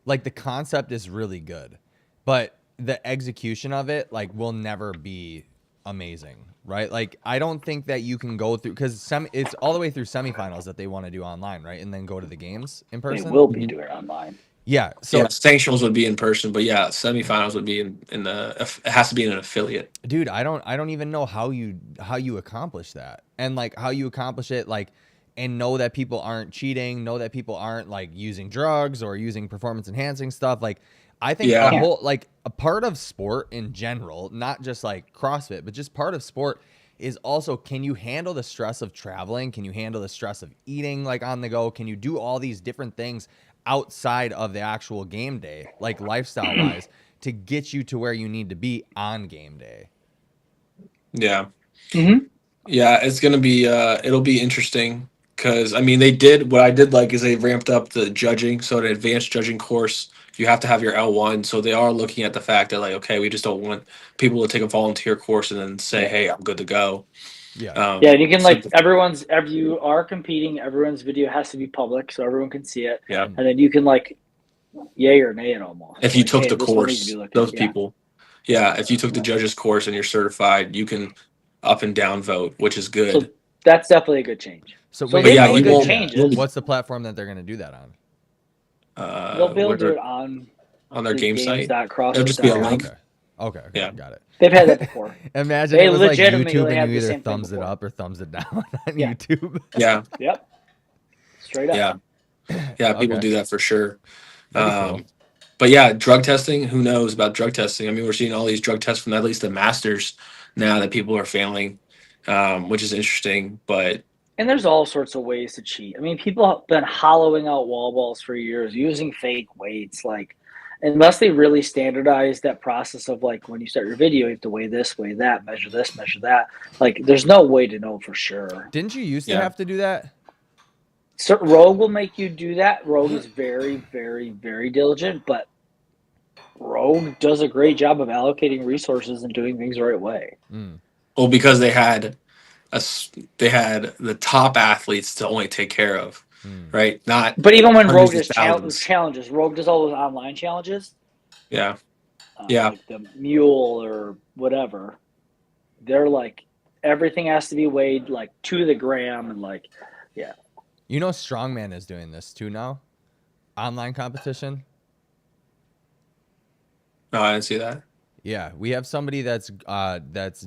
like the concept is really good, but the execution of it like will never be amazing, right? Like, I don't think that you can go through, because it's all the way through semifinals that they want to do online, right? And then go to the games in person. They will be doing it online. Yeah. So sanctionals would be in person, but yeah, semifinals would be in the. It has to be in an affiliate. Dude, I don't even know how you accomplish that, and like how you accomplish it, like, and know that people aren't cheating, know that people aren't like using drugs or using performance enhancing stuff. Like, I think a whole, like, a part of sport in general, not just like CrossFit, but just part of sport is also, can you handle the stress of traveling? Can you handle the stress of eating like on the go? Can you do all these different things outside of the actual game day, like lifestyle wise, to get you to where you need to be on game day? Yeah. Yeah, it's going to be, it'll be interesting, because, I mean, what I did like is they ramped up the judging. So an advanced judging course, you have to have your L1. So they are looking at the fact that, like, okay, we just don't want people to take a volunteer course and then say, hey, I'm good to go. Yeah. Yeah, and you can, like, if you are competing, everyone's video has to be public so everyone can see it. Yeah. And then you can, like, yay or nay it almost. If you took the course, those people. Yeah, if you took the judges course and you're certified, you can up and down vote, which is good. So that's definitely a good change. So So wait, they yeah, how made would good they do that? changes. What's the platform that they're going to do that on? They'll be able to do Where it on on their the game site, it'll just be a Oh, games.crossfit.com. link. okay, Yeah. got it. They've had that before. Imagine They it was like YouTube legitimately and had you the either same thing thumbs it before. up or thumbs it down on Yeah. YouTube. Yeah, Yep. Straight up. yeah, people Okay. do that for sure. That'd be cool. But yeah, drug testing. Who knows about drug testing? I mean, we're seeing all these drug tests from at least the masters now that people are failing, which is interesting. But And there's all sorts of ways to cheat. I mean, people have been hollowing out wall balls for years, using fake weights. Like, unless they really standardize that process of like when you start your video, you have to weigh this, weigh that, measure this, measure that. Like, there's no way to know for sure. Didn't you used to Yeah. have to do that? So Rogue will make you do that. Rogue is very, very, very diligent, but Rogue does a great job of allocating resources and doing things the right way. Mm. well, because they had they had the top athletes to only take care of, Mm. right? Not But even when Rogue hundreds of does thousands. challenges, Rogue does all those online challenges, Yeah, yeah. like the mule or whatever. They're like everything has to be weighed like to the gram and like, yeah. You know, Strongman is doing this too now. Online competition. No, I didn't see that. Yeah, we have somebody that's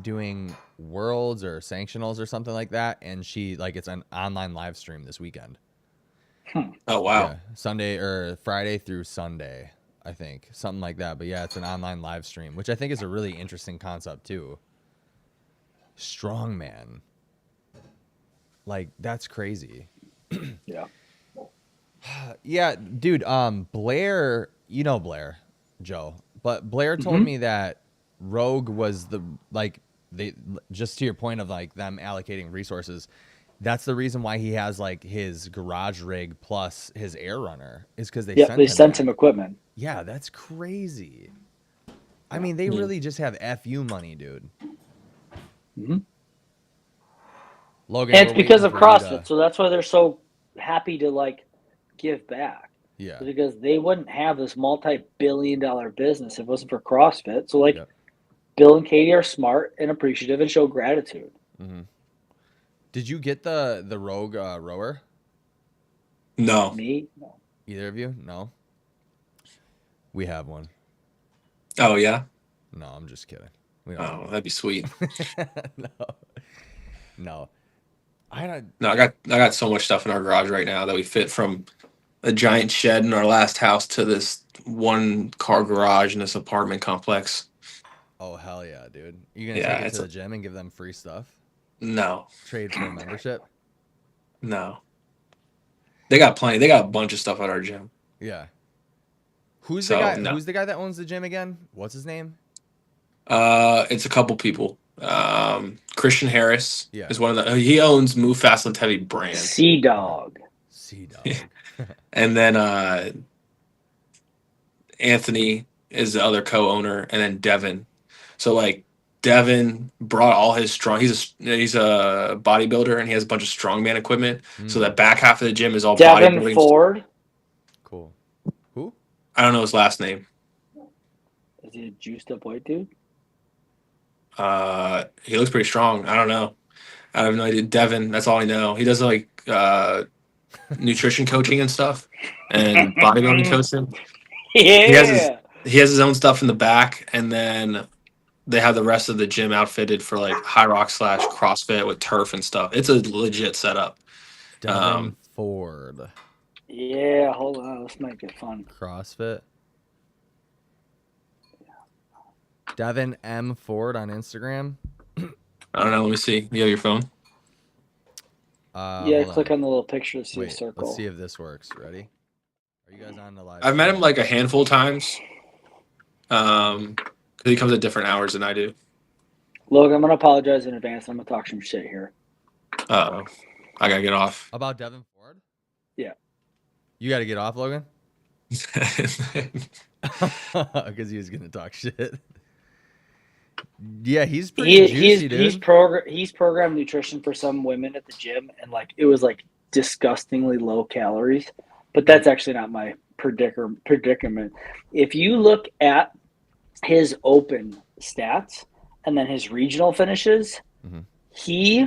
doing worlds or sanctionals or something like that, and she like it's an online live stream this weekend. Oh wow. Yeah, Sunday or Friday through Sunday, I think, something like that. But yeah, it's an online live stream, which I think is a really interesting concept too. Strongman, like that's crazy. Yeah. Yeah, dude. Blair, you know Blair, Joe, but Blair told me that Rogue was the like they just to your point of like them allocating resources. That's the reason why he has like his garage rig plus his air runner is because they Yeah, they sent that. him equipment. Yeah, that's crazy. I mean, they really just have FU money, dude. Mm-hmm. Logan, And it's we're because waiting of for you CrossFit, so that's why they're so happy to like give back. Yeah. Because they wouldn't have this multi-billion-dollar business if it wasn't for CrossFit. So like, Yep. Bill and Katie are smart and appreciative and show gratitude. Mm-hmm. Did you get the Rogue rower? No. Me? No. Either of you? No. We have one. Oh yeah. No, I'm just kidding. We don't. Oh, that'd be sweet. No. No. I don't. No, I got so much stuff in our garage right now that we fit from a giant shed in our last house to this one car garage in this apartment complex. Oh hell yeah, dude! You gonna Yeah, take it it's to the gym and give them free stuff? no, Trade for a membership? no. They got plenty. They got a bunch of stuff at our gym. Yeah. Who's So, the guy? no. Who's the guy that owns the gym again? What's his name? It's a couple people. Christian Harris Yeah. is one of the. He owns Move Fast Lift Heavy brand, Sea Dog. Sea Dog. and then Anthony is the other co-owner, and then Devin. So like Devin brought all his strong. He's a bodybuilder, and he has a bunch of strongman equipment. So that back half of the gym is all Devin bodybuilding. Ford. Cool. Who? I don't know his last name. Is he a juiced up white dude? He looks pretty strong. I don't know. I have no idea. Devin, that's all I know. He does like nutrition coaching and stuff, and bodybuilding coaching. Yeah. He has his own stuff in the back, and then they have the rest of the gym outfitted for like high rock / CrossFit with turf and stuff. It's a legit setup. Devin Ford. Yeah, hold on. This might get fun. CrossFit. Devin M Ford on Instagram. I don't know. Let me see. You have your phone? Yeah, Hold click on the little picture to see a Wait, circle. let's see if this works. Ready? Are you guys on the live? I've met stream? him like a handful of times. Because he comes at different hours than I do. Logan, I'm going to apologize in advance. I'm going to talk some shit here. Uh-oh. I gotta get off. About Devin Ford? Yeah. You got to get off, Logan? Because he was going to talk shit. Yeah, he's pretty juicy, dude. He's programmed nutrition for some women at the gym, and like it was like disgustingly low calories. But that's actually not my predicament. If you look at his open stats and then his regional finishes, Mhm. he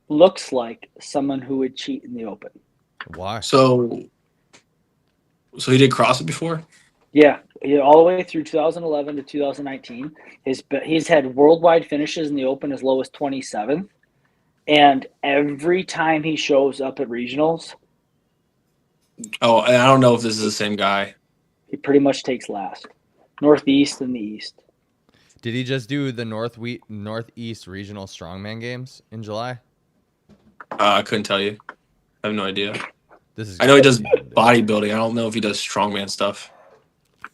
looks like someone who would cheat in the open. Why? So he did CrossFit before? Yeah, all the way through 2011 to 2019. He's had worldwide finishes in the open as low as 27th. And every time he shows up at regionals, Oh, and I don't know if this is the same guy. he pretty much takes last. Northeast and the East. Did he just do the Northeast Regional Strongman Games in July? I couldn't tell you. I have no idea. This is I know he does crazy, dude. bodybuilding. I don't know if he does strongman stuff.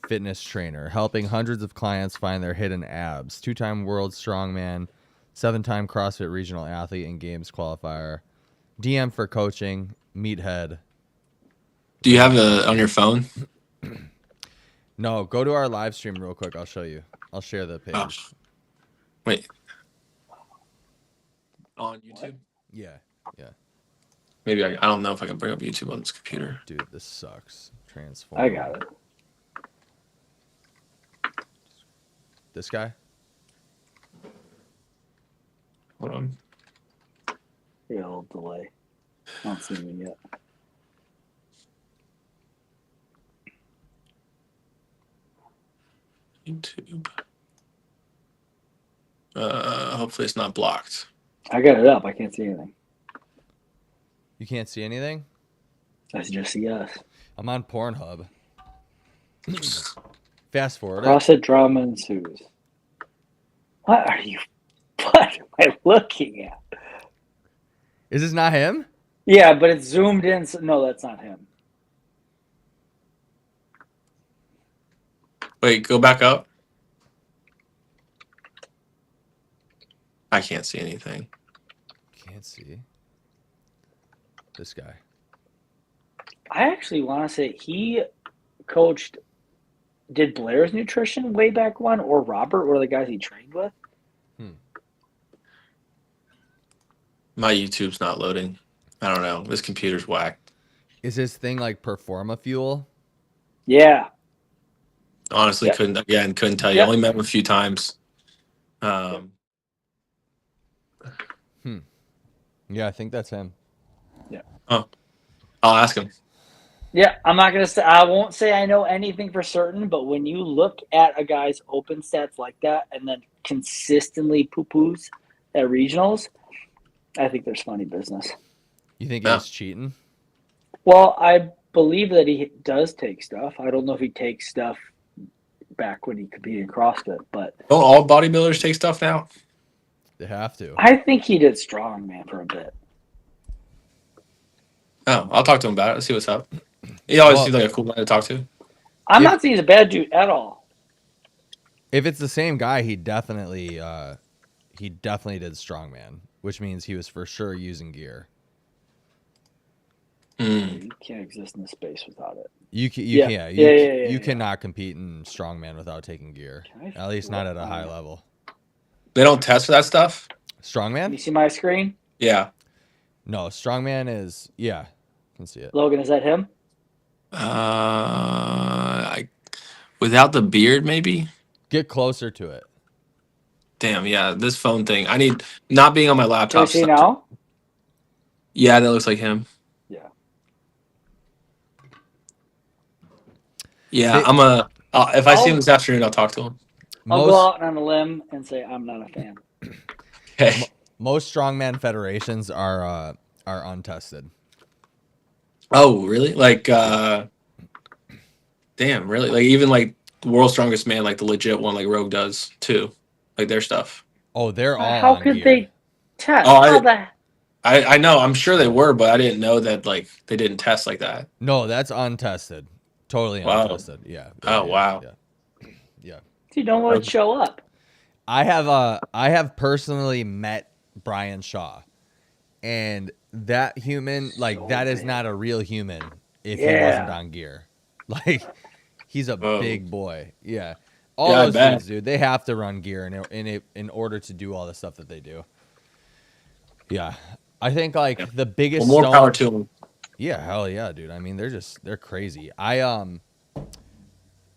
Fitness trainer, helping hundreds of clients find their hidden abs. 2-time world strongman, 7-time CrossFit regional athlete and games qualifier. DM for coaching, meathead. Do you have it on your phone? No, go to our live stream real quick. I'll show you. I'll share the page. Oh. Wait. On YouTube? Yeah. Maybe I don't know if I can bring up YouTube on this computer. Dude, this sucks. Transform. I got it. This guy? Hold on. Yeah, a little delay. I don't see him yet. YouTube. Hopefully it's not blocked. I got it up. I can't see anything. You can't see anything? That's just a yes. I'm on Pornhub. Fast forward. CrossFit drama ensues. What are you? What am I looking at? Is this not him? Yeah, but it's zoomed in. So, no, that's not him. Wait, go back up. I can't see anything. Can't see. This guy. I actually want to say he coached. Did Blair's Nutrition way back when, or Robert, were the guys he trained with? My YouTube's not loading. I don't know. This computer's whacked. Is his thing like Performa Fuel? Yeah. Honestly, Yep. couldn't tell you. Yep. Only met him a few times. Yeah, I think that's him. Yeah. Oh, I'll ask him. Yeah, I'm not gonna say. I won't say I know anything for certain, but when you look at a guy's open stats like that, and then consistently poo-poos at regionals, I think there's funny business. You think Yeah. he's cheating? Well, I believe that he does take stuff. I don't know if he takes stuff back when he competed in CrossFit, but Don't all bodybuilders take stuff now? They have to. I think he did strongman for a bit. Oh, I'll talk to him about it. Let's see what's up. He always Well- seems like a cool guy to talk to. I'm If- not saying he's a bad dude at all. If it's the same guy, he definitely did strongman, which means he was for sure using gear. Mm. You can't exist in this space without it. You Yeah. can't. Yeah. You cannot compete in strongman without taking gear. Can I At least not flip at a high my- level. They don't test for that stuff? Can you Strongman? see my screen? Yeah. No, strongman is I can see it. Logan, is that him? Without the beard, maybe? Get closer to it. Damn, yeah. This phone thing. I need not being on my Can we laptop. see now? Yeah, that looks like him. Yeah. Yeah, Hey- if I see him this afternoon, I'll talk to him. I'll go Most out on a limb and say I'm not a fan. Okay. most strongman federations are untested. Oh, really? Like, damn, really? Like, even like the world's strongest man, like the legit one, like Rogue does too, like their stuff. Oh, they're all How on could gear. they test? Oh, How the I know, I'm sure they were, but I didn't know that like they didn't test like that. No, that's untested. Totally Wow. untested. Yeah. Oh, wow. Yeah. you don't want to show up? I have personally met Brian Shaw, and that human, like, that is not a real human if he wasn't Yeah. on gear. Like, he's a Whoa. big boy. Yeah. All Yeah, I those bet. dudes, dude, they have to run gear in order to do all the stuff that they do. Yeah. I think like the biggest Well, more stone- power to them. Yeah, hell yeah, dude. I mean, they're crazy. I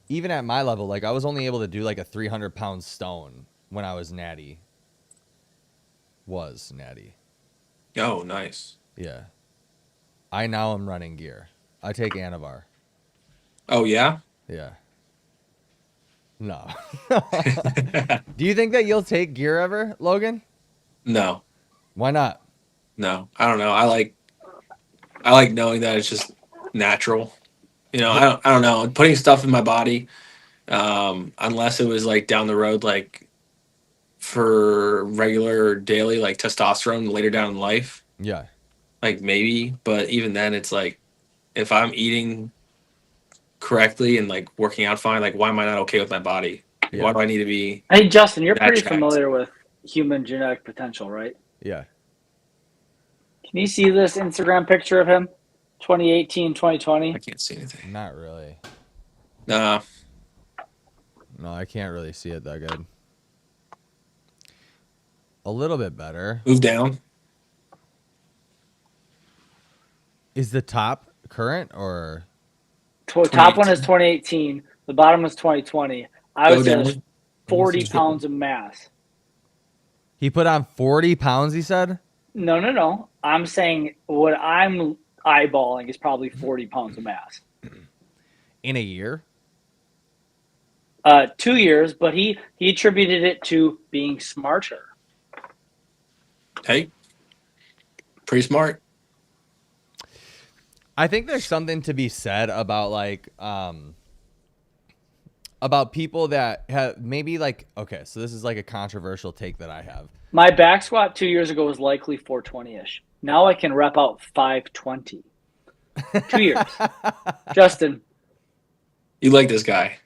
even at my level, like I was only able to do like a 300-pound stone when I was natty. Oh, nice. Yeah. I now am running gear. I take Anavar. Oh yeah. Yeah. No. Do you think that you'll take gear ever, Logan? No, Why not? no. I don't know. I like knowing that it's just natural. I don't know. Putting stuff in my body, unless it was like down the road, like for regular daily like testosterone later down in life, Yeah. like maybe. But even then, it's like if I'm eating correctly and like working out fine, like why am I not okay with my body? Like, Yeah. why do I need to be Hey, Justin, you're that pretty jacked? familiar with human genetic potential, right? Yeah. Can you see this Instagram picture of him? 2018, I 2020. can't see anything. Not really. Nah, No, I can't really see it that good. A little bit better. move down. Is the top current or Top one is 2018. 2018. The bottom was 2020. I Go would say there's down. 40 Scroll. pounds of mass. he put on 40 pounds, he said? No, no, no. I'm saying what I'm eyeballing is probably 40 pounds of mass. In a year? 2 years, but he attributed it to being smarter. Hey, pretty smart. I think there's something to be said about about people that have maybe like, okay, so this is like a controversial take that I have. My back squat 2 years ago was likely 420-ish. Now I can rep out 520. 2 years. Justin, You like this guy?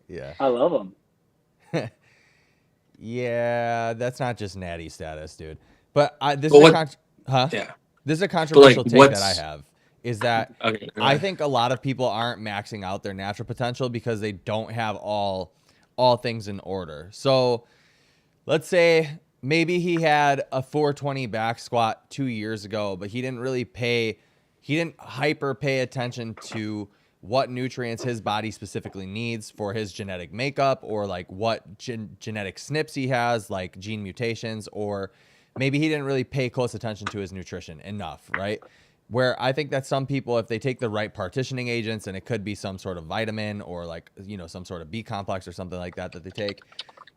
Yeah. I love him. Yeah, that's not just natty status, dude. But this But is a what? huh? Yeah. This is a But like, controversial take that I what's have is that okay? I think a lot of people aren't maxing out their natural potential because they don't have all things in order. So, let's say maybe he had a 420 back squat 2 years ago, but he didn't hyper pay attention to what nutrients his body specifically needs for his genetic makeup, or like what genetic SNPs he has, like gene mutations, or maybe he didn't really pay close attention to his nutrition enough, right? Where I think that some people, if they take the right partitioning agents, and it could be some sort of vitamin or like, some sort of B complex or something like that they take,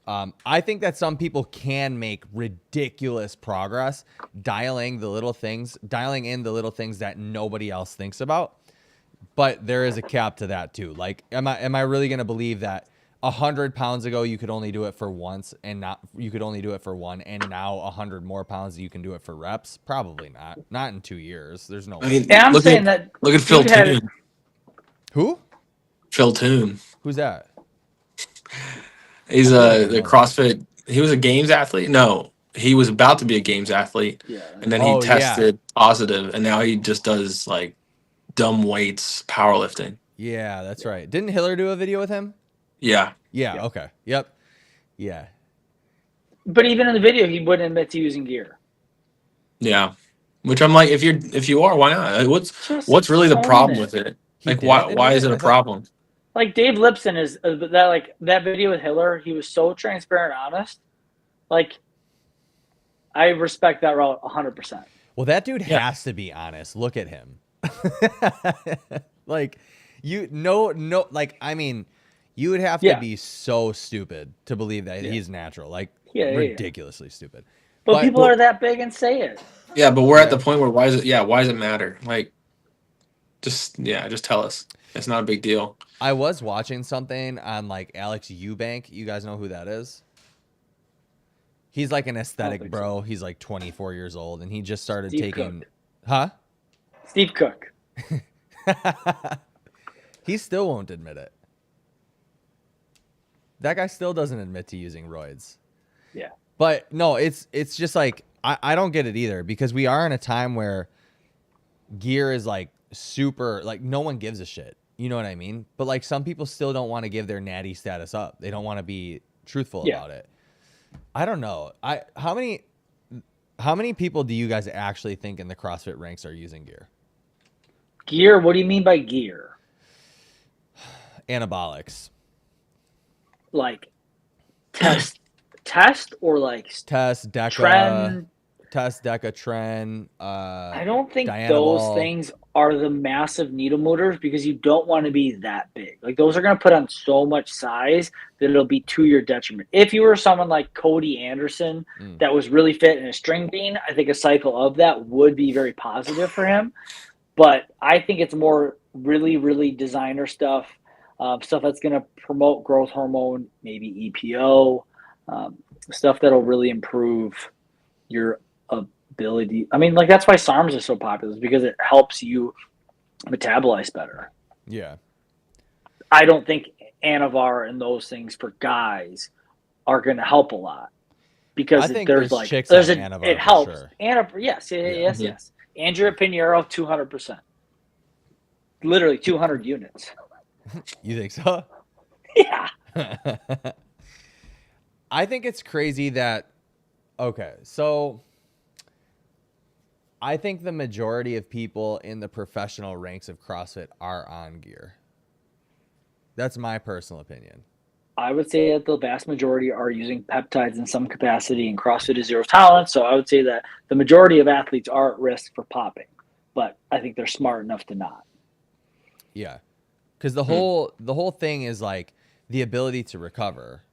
I think that some people can make ridiculous progress dialing in the little things that nobody else thinks about. But there is a cap to that too. Like, am I really gonna believe that 100 pounds ago you could only do it for once, and not you could only do it for one, and now 100 more pounds you can do it for reps? Probably not. Not in 2 years. There's no I way. mean, And I'm look saying at that look at Phil dude had Toon. Who? Phil Toon. Who's that? He's I feel like I the know that. CrossFit. He was a games athlete. No, he was about to be a games athlete, yeah. and then he Oh yeah, tested positive, and now he just does like dumb weights, powerlifting. yeah, that's right. Didn't Hiller do a video with him? Yeah, Yeah. Yeah. Okay. Yep. Yeah. But even in the video, he wouldn't admit to using gear. yeah. Which I'm like, if you are, why not? Like, Just what's really the own problem it. with it? He Like, did why admit is it. it a I thought. problem? Like Dave Lipson is that video with Hiller, he was so transparent and honest. Like, I respect that route 100%. Well, that dude Yeah. has to be honest. Look at him. Like, no, like, I mean, you would have to Yeah. be so stupid to believe that Yeah. he's natural. Like, Yeah, yeah. ridiculously stupid. But people are that big and say it. Yeah, but we're at Yeah. the point where why does it matter? Like, just tell us. It's not a big deal. I was watching something on like Alex Eubank. You guys know who that is? He's like an aesthetic think bro. He's like 24 years old, and he just started Steve taking, Cook. huh? Steve Cook. He still won't admit it. That guy still doesn't admit to using roids. Yeah. But no, it's just like I don't get it either, because we are in a time where gear is like super, like no one gives a shit. You know what I mean? But like some people still don't want to give their natty status up. They don't want to be truthful about it. I don't know. How many people do you guys actually think in the CrossFit ranks are using gear? Gear? What do you mean by gear? Anabolics. Like test or like Test, DECA, trend? test Decatren, I don't think those Dianabol. things are the massive needle movers because you don't want to be that big. Like those are going to put on so much size that it'll be to your detriment. If you were someone like Cody Anderson that was really fit in a string bean, I think a cycle of that would be very positive for him. But I think it's more really, really designer stuff, stuff that's going to promote growth hormone, maybe EPO, stuff that'll really improve your ability. I mean, like that's why SARMs is so popular, is because it helps you metabolize better. Yeah. I don't think Anavar and those things for guys are going to help a lot because I think there's chicks there's on a Anavar it for helps. sure. Yes. Andrea Pinheiro, 200%. Literally 200 units. You think so? Yeah. I think it's crazy that, okay, so I think the majority of people in the professional ranks of CrossFit are on gear. That's my personal opinion. I would say that the vast majority are using peptides in some capacity, and CrossFit is zero tolerance. So I would say that the majority of athletes are at risk for popping, but I think they're smart enough to not. Yeah. Because the whole thing is like the ability to recover.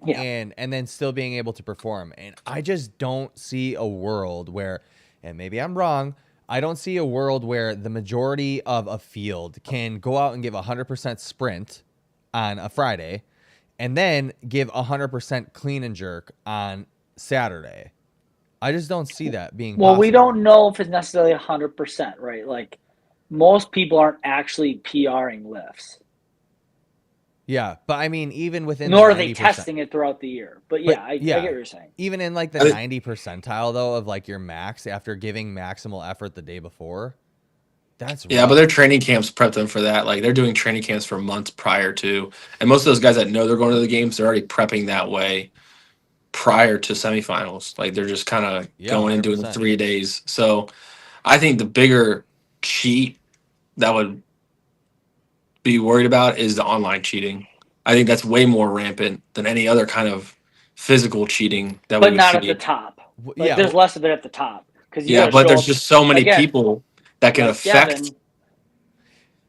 Yeah. And then still being able to perform. And I just don't see a world where, and maybe I'm wrong, I don't see a world where the majority of a field can go out and give 100% sprint on a Friday and then give 100% clean and jerk on Saturday. I just don't see that being possible. We don't know if it's necessarily 100%, right? Like most people aren't actually PRing lifts. Yeah, but I mean, even within nor are they testing it throughout the year. But yeah, I get what you're saying. Even in like the 90 percentile though of like your max after giving maximal effort the day before, that's rough. But their training camps prep them for that. Like they're doing training camps for months prior to, and most of those guys that know they're going to the games, they're already prepping that way prior to semifinals. Like they're just kind of going and doing 3 days. So I think the bigger cheat that would be worried about is the online cheating. I think that's way more rampant than any other kind of physical cheating that we would see. But not at the top. Like, there's less of it at the top. But there's just so many people that can affect. Devin,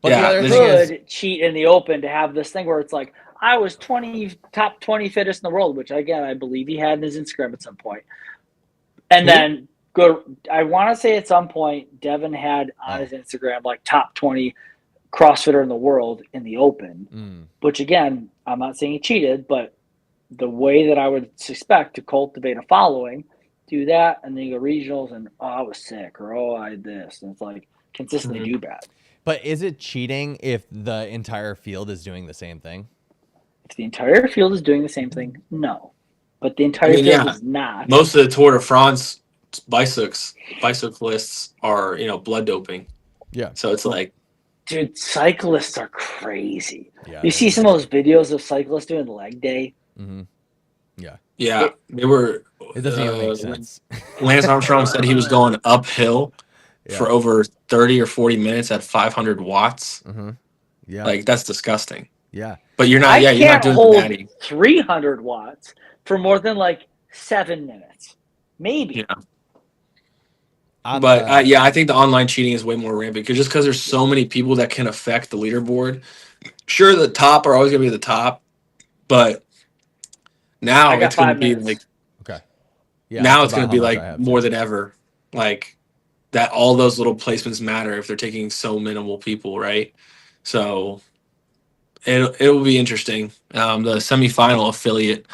but you could cheat in the open to have this thing where it's like, I was top 20 fittest in the world, which again, I believe he had in his Instagram at some point. And then I want to say at some point, Devin had on his Instagram like top 20 CrossFitter in the world in the open, which again, I'm not saying he cheated, but the way that I would suspect to cultivate a following, do that, and then you go regionals and, oh, I was sick, or, oh, I had this. And it's like, consistently do that. But is it cheating if the entire field is doing the same thing? If the entire field is doing the same thing, no. But the entire field is not. Most of the Tour de France bicyclists are, blood doping. Yeah. So it's like, dude, cyclists are crazy. Yeah, you see some of those videos of cyclists doing leg day? Mm-hmm. Yeah. Yeah. They were. It doesn't even make sense. Lance Armstrong said he was going uphill for over 30 or 40 minutes at 500 watts. Mm-hmm. Yeah. Like, that's disgusting. Yeah. But you're not, you're not doing hold 300 watts for more than like 7 minutes. Maybe. Yeah. But I think the online cheating is way more rampant because there's so many people that can affect the leaderboard. Sure, the top are always going to be the top, but now it's going to be like, now it's going to be like more than ever, like that. All those little placements matter if they're taking so minimal people, right? So it will be interesting. The semifinal affiliate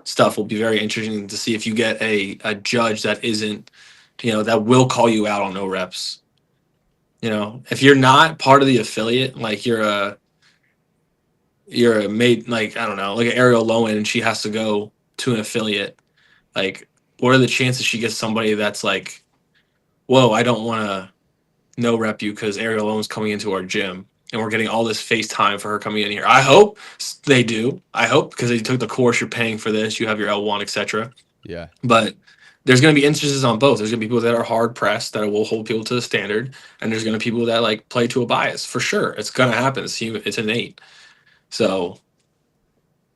stuff will be very interesting to see if you get a judge that isn't, that will call you out on no reps. If you're not part of the affiliate, like you're a mate, like, I don't know, like an Ariel Lowen, and she has to go to an affiliate. Like, what are the chances she gets somebody that's like, whoa, I don't want to no rep you because Ariel Lowen's coming into our gym and we're getting all this FaceTime for her coming in here. I hope they do. I hope, because they took the course, you're paying for this, you have your L1, etc. Yeah. But there's going to be instances on both. There's going to be people that are hard pressed that will hold people to the standard, and there's going to be people that like play to a bias. For sure, it's going to happen. It's innate. So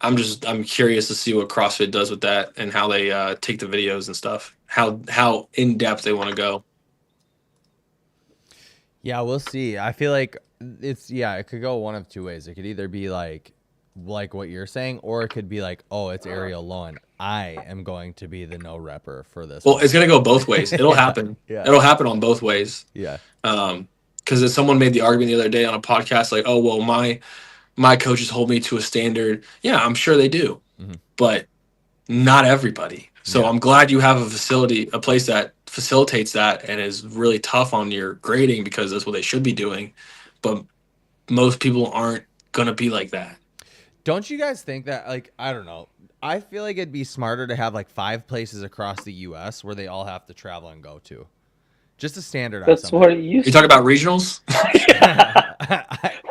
I'm curious to see what CrossFit does with that and how they take the videos and stuff. how in depth they want to go. Yeah, we'll see. I feel like it could go one of two ways. It could either be like what you're saying, or it could be like, oh, it's area alone. I am going to be the no repper for this. Well, one. it's gonna go both ways. It'll happen. Yeah. It'll happen on both ways. Yeah. Because someone made the argument the other day on a podcast, like, oh well, my coaches hold me to a standard. Yeah, I'm sure they do, but not everybody. So I'm glad you have a place that facilitates that and is really tough on your grading, because that's what they should be doing. But most people aren't gonna be like that. Don't you guys think that, like, I don't know, I feel like it'd be smarter to have like 5 places across the U.S. where they all have to travel and go to, just to standardize. That's what it used. You talk about regionals.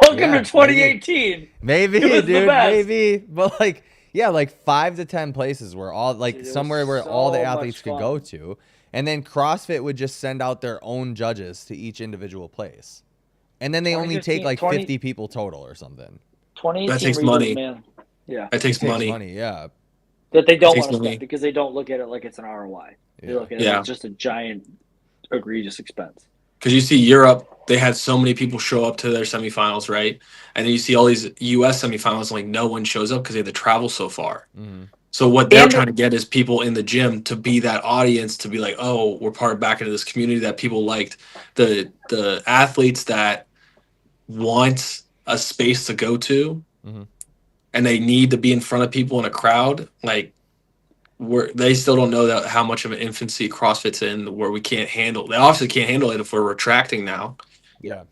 Welcome to 2018. Maybe, dude, maybe, but like, yeah, like 5 to 10 places where all like somewhere where all the athletes could go to, and then CrossFit would just send out their own judges to each individual place, and then they only take like 50 people total or something. 2018 that takes regionals, money. Man. Yeah, that takes money. Yeah, that they don't want to spend because they don't look at it like it's an ROI. They look at it as just a giant, egregious expense. Because you see Europe, they had so many people show up to their semifinals, right? And then you see all these U.S. semifinals, and like no one shows up because they had to travel so far. So what they're trying to get is people in the gym to be that audience, to be like, oh, we're part back into this community that people liked. The athletes that want a space to go to, and they need to be in front of people in a crowd, like they still don't know that how much of an infancy CrossFit's in, where we can't handle. They obviously can't handle it if we're retracting now. Yeah.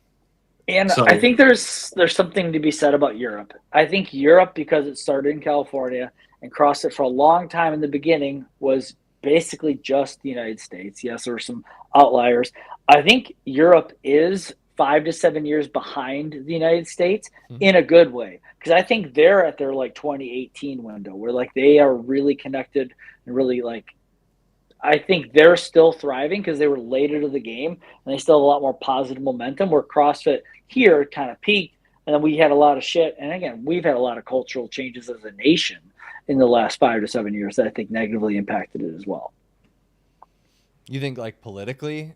And so, I think there's something to be said about Europe. I think Europe, because it started in California, and CrossFit for a long time in the beginning was basically just the United States. Yes, there were some outliers. I think Europe is 5 to 7 years behind the United States in a good way, because I think they're at their like 2018 window where like they are really connected and really like, I think they're still thriving because they were later to the game and they still have a lot more positive momentum, where CrossFit here kind of peaked, and then we had a lot of shit. And again, we've had a lot of cultural changes as a nation in the last 5 to 7 years that I think negatively impacted it as well. You think like politically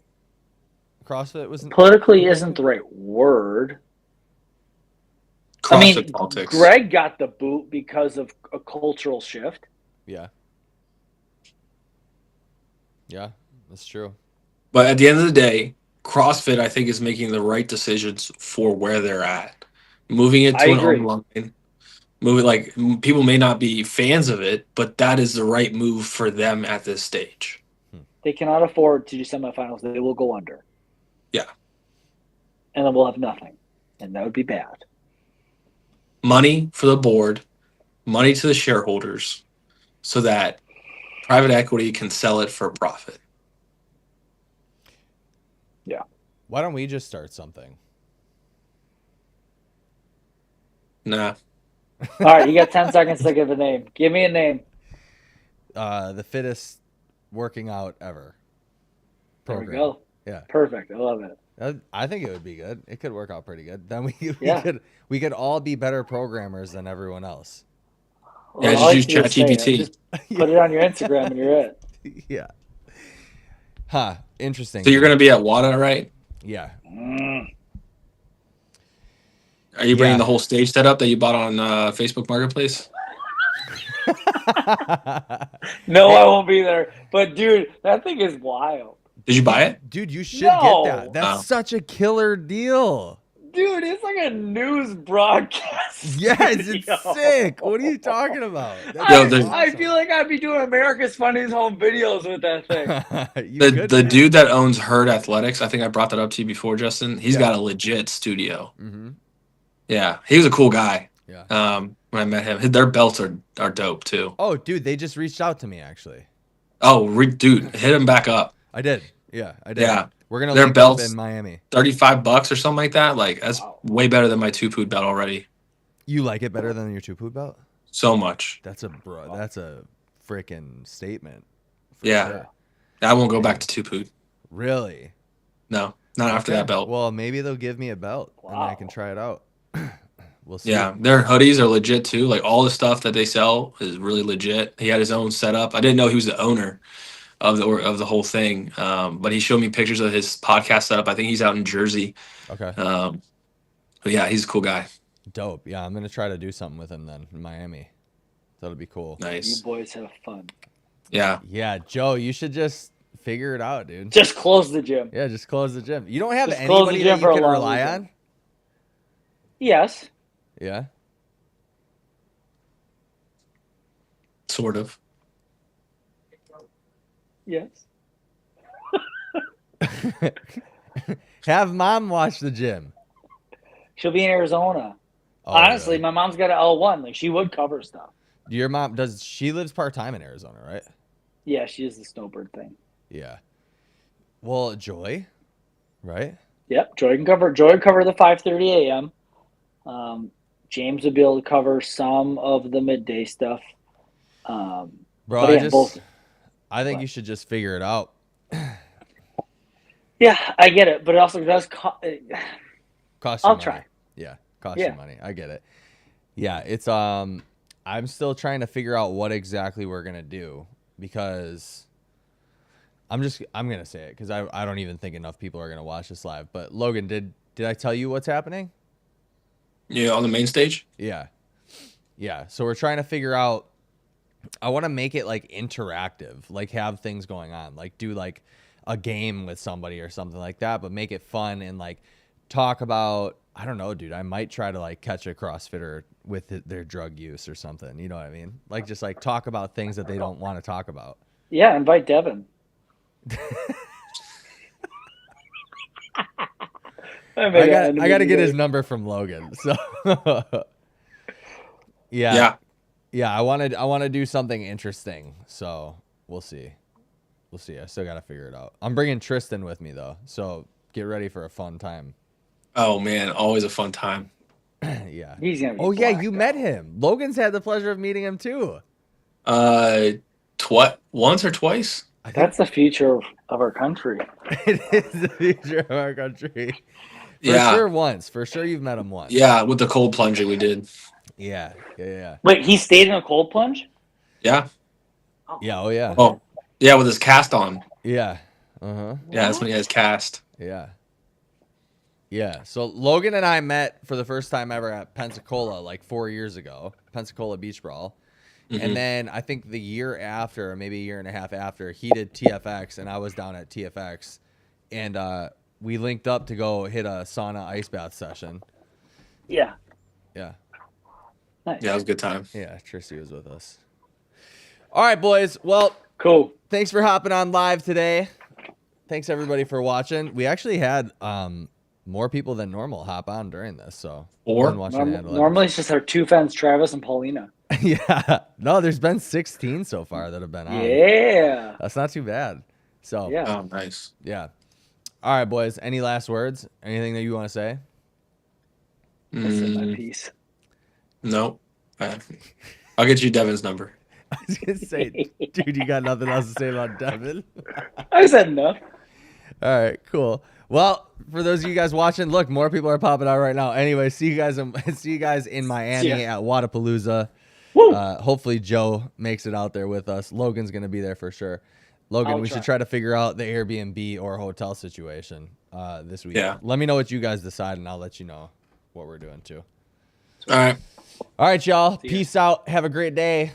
CrossFit wasn't politically isn't the right word. CrossFit politics. Greg got the boot because of a cultural shift. Yeah. Yeah, that's true. But at the end of the day, CrossFit, I think, is making the right decisions for where they're at. Moving it to an online, like people may not be fans of it, but that is the right move for them at this stage. They cannot afford to do semifinals. They will go under. Yeah. And then we'll have nothing. And that would be bad. Money for the board, money to the shareholders, so that private equity can sell it for profit. Yeah. Why don't we just start something? Nah. All right, you got 10 seconds to give a name. Give me a name. The fittest working out ever program. There we go. Yeah. Perfect. I love it. I think it would be good. It could work out pretty good. Then we could all be better programmers than everyone else. Yeah, just use ChatGPT. Just put it on your Instagram and you're it. Yeah. Huh. Interesting. So you're going to be at WADA, right? Yeah. Are you bringing the whole stage setup that you bought on Facebook Marketplace? No, I won't be there. But dude, that thing is wild. Did you buy it? Dude, you should get that. That's such a killer deal. Dude, it's like a news broadcast. Yes, it's sick. What are you talking about? I feel like I'd be doing America's Funniest Home Videos with that thing. the dude that owns Herd Athletics, I think I brought that up to you before, Justin. He's got a legit studio. Mm-hmm. Yeah, he was a cool guy. Yeah. When I met him, their belts are dope too. Oh, dude, they just reached out to me actually. Oh, dude, hit him back up. I did. Yeah, I did. Yeah. We're gonna their link belts up in Miami. $35 or something like that. Like that's way better than my 2-pood belt already. You like it better than your 2-pood belt? So much. That's a freaking statement. Yeah. Sure. I won't go back to 2-pood. Really? No, not after that belt. Well, maybe they'll give me a belt and I can try it out. We'll see. Yeah, their hoodies are legit too. Like all the stuff that they sell is really legit. He had his own setup. I didn't know he was the owner. of the whole thing. But he showed me pictures of his podcast setup. I think he's out in Jersey. Okay. But yeah, he's a cool guy. Dope. Yeah, I'm gonna try to do something with him then in Miami. That'll be cool. You Nice. boys have fun. Yeah. Yeah, Joe, you should just figure it out, dude. Just close the gym. Yeah, just close the gym. You don't have Just close the anybody gym that you for a can long rely weekend. on? Yes. Yeah. Sort of. Yes. Have mom watch the gym. She'll be in Arizona. Oh, Honestly, really? my mom's got an L1. Like, she would cover stuff. Your mom she lives part-time in Arizona, right? Yeah, she is the snowbird thing. Yeah. Well, Joy, right? Yep, Joy can cover the 5:30 a.m. James would be able to cover some of the midday stuff. Bro, but yeah, I think you should just figure it out. Yeah, I get it, but it also does Cost you I'll money. try. Yeah, cost you money. I get it. Yeah, it's I'm still trying to figure out what exactly we're gonna do because I'm gonna say it because I don't even think enough people are gonna watch this live. But Logan, did I tell you what's happening? Yeah, on the main stage. Yeah. So we're trying to figure out. I want to make it like interactive, like have things going on, like do like a game with somebody or something like that, but make it fun and like talk about. I don't know, dude. I might try to like catch a CrossFitter with their drug use or something. You know what I mean? Like just like talk about things that they don't want to talk about. Yeah, invite Devin. I got to get his number from Logan. So yeah. I want to do something interesting. So we'll see. I still got to figure it out. I'm bringing Tristan with me though. So get ready for a fun time. Oh man, always a fun time. Yeah. He's gonna be yeah, you blacked met out. him. Logan's had the pleasure of meeting him too. Once or twice. That's the future of our country. It is the future of our country. Yeah. Sure once. For sure you've met him once. Yeah, with the cold plunging we did. Yeah. Wait, he stayed in a cold plunge? Yeah. Yeah, oh yeah. Oh, yeah, with his cast on. Yeah. Uh-huh. Yeah, that's when he has cast. Yeah. So Logan and I met for the first time ever at Pensacola like 4 years ago, Pensacola Beach Brawl. Mm-hmm. And then I think the year after, or maybe a year and a half after, he did TFX and I was down at TFX. And we linked up to go hit a sauna ice bath session. Yeah. Yeah. Nice. Yeah, it was a good time. Yeah, Tristy was with us. All right, boys. Well, Cool. Thanks for hopping on live today. Thanks everybody for watching. We actually had more people than normal hop on during this, so Normally it's just our two fans, Travis and Paulina. Yeah. No, there's been 16 so far that have been on. Yeah. That's not too bad. So Yeah. Oh, nice. yeah. All right, boys. Any last words? Anything that you want to say? That's in my piece. No. I'll get you Devin's number. I was gonna say, dude, you got nothing else to say about Devin? I said enough. All right, cool. Well, for those of you guys watching, look, more people are popping out right now. Anyway, see you guys in Miami at Wadapalooza. Hopefully Joe makes it out there with us. Logan's gonna be there for sure. Logan, we should try to figure out the Airbnb or hotel situation this week. Yeah. Let me know what you guys decide, and I'll let you know what we're doing too. All right. All right, y'all. Peace out. Have a great day.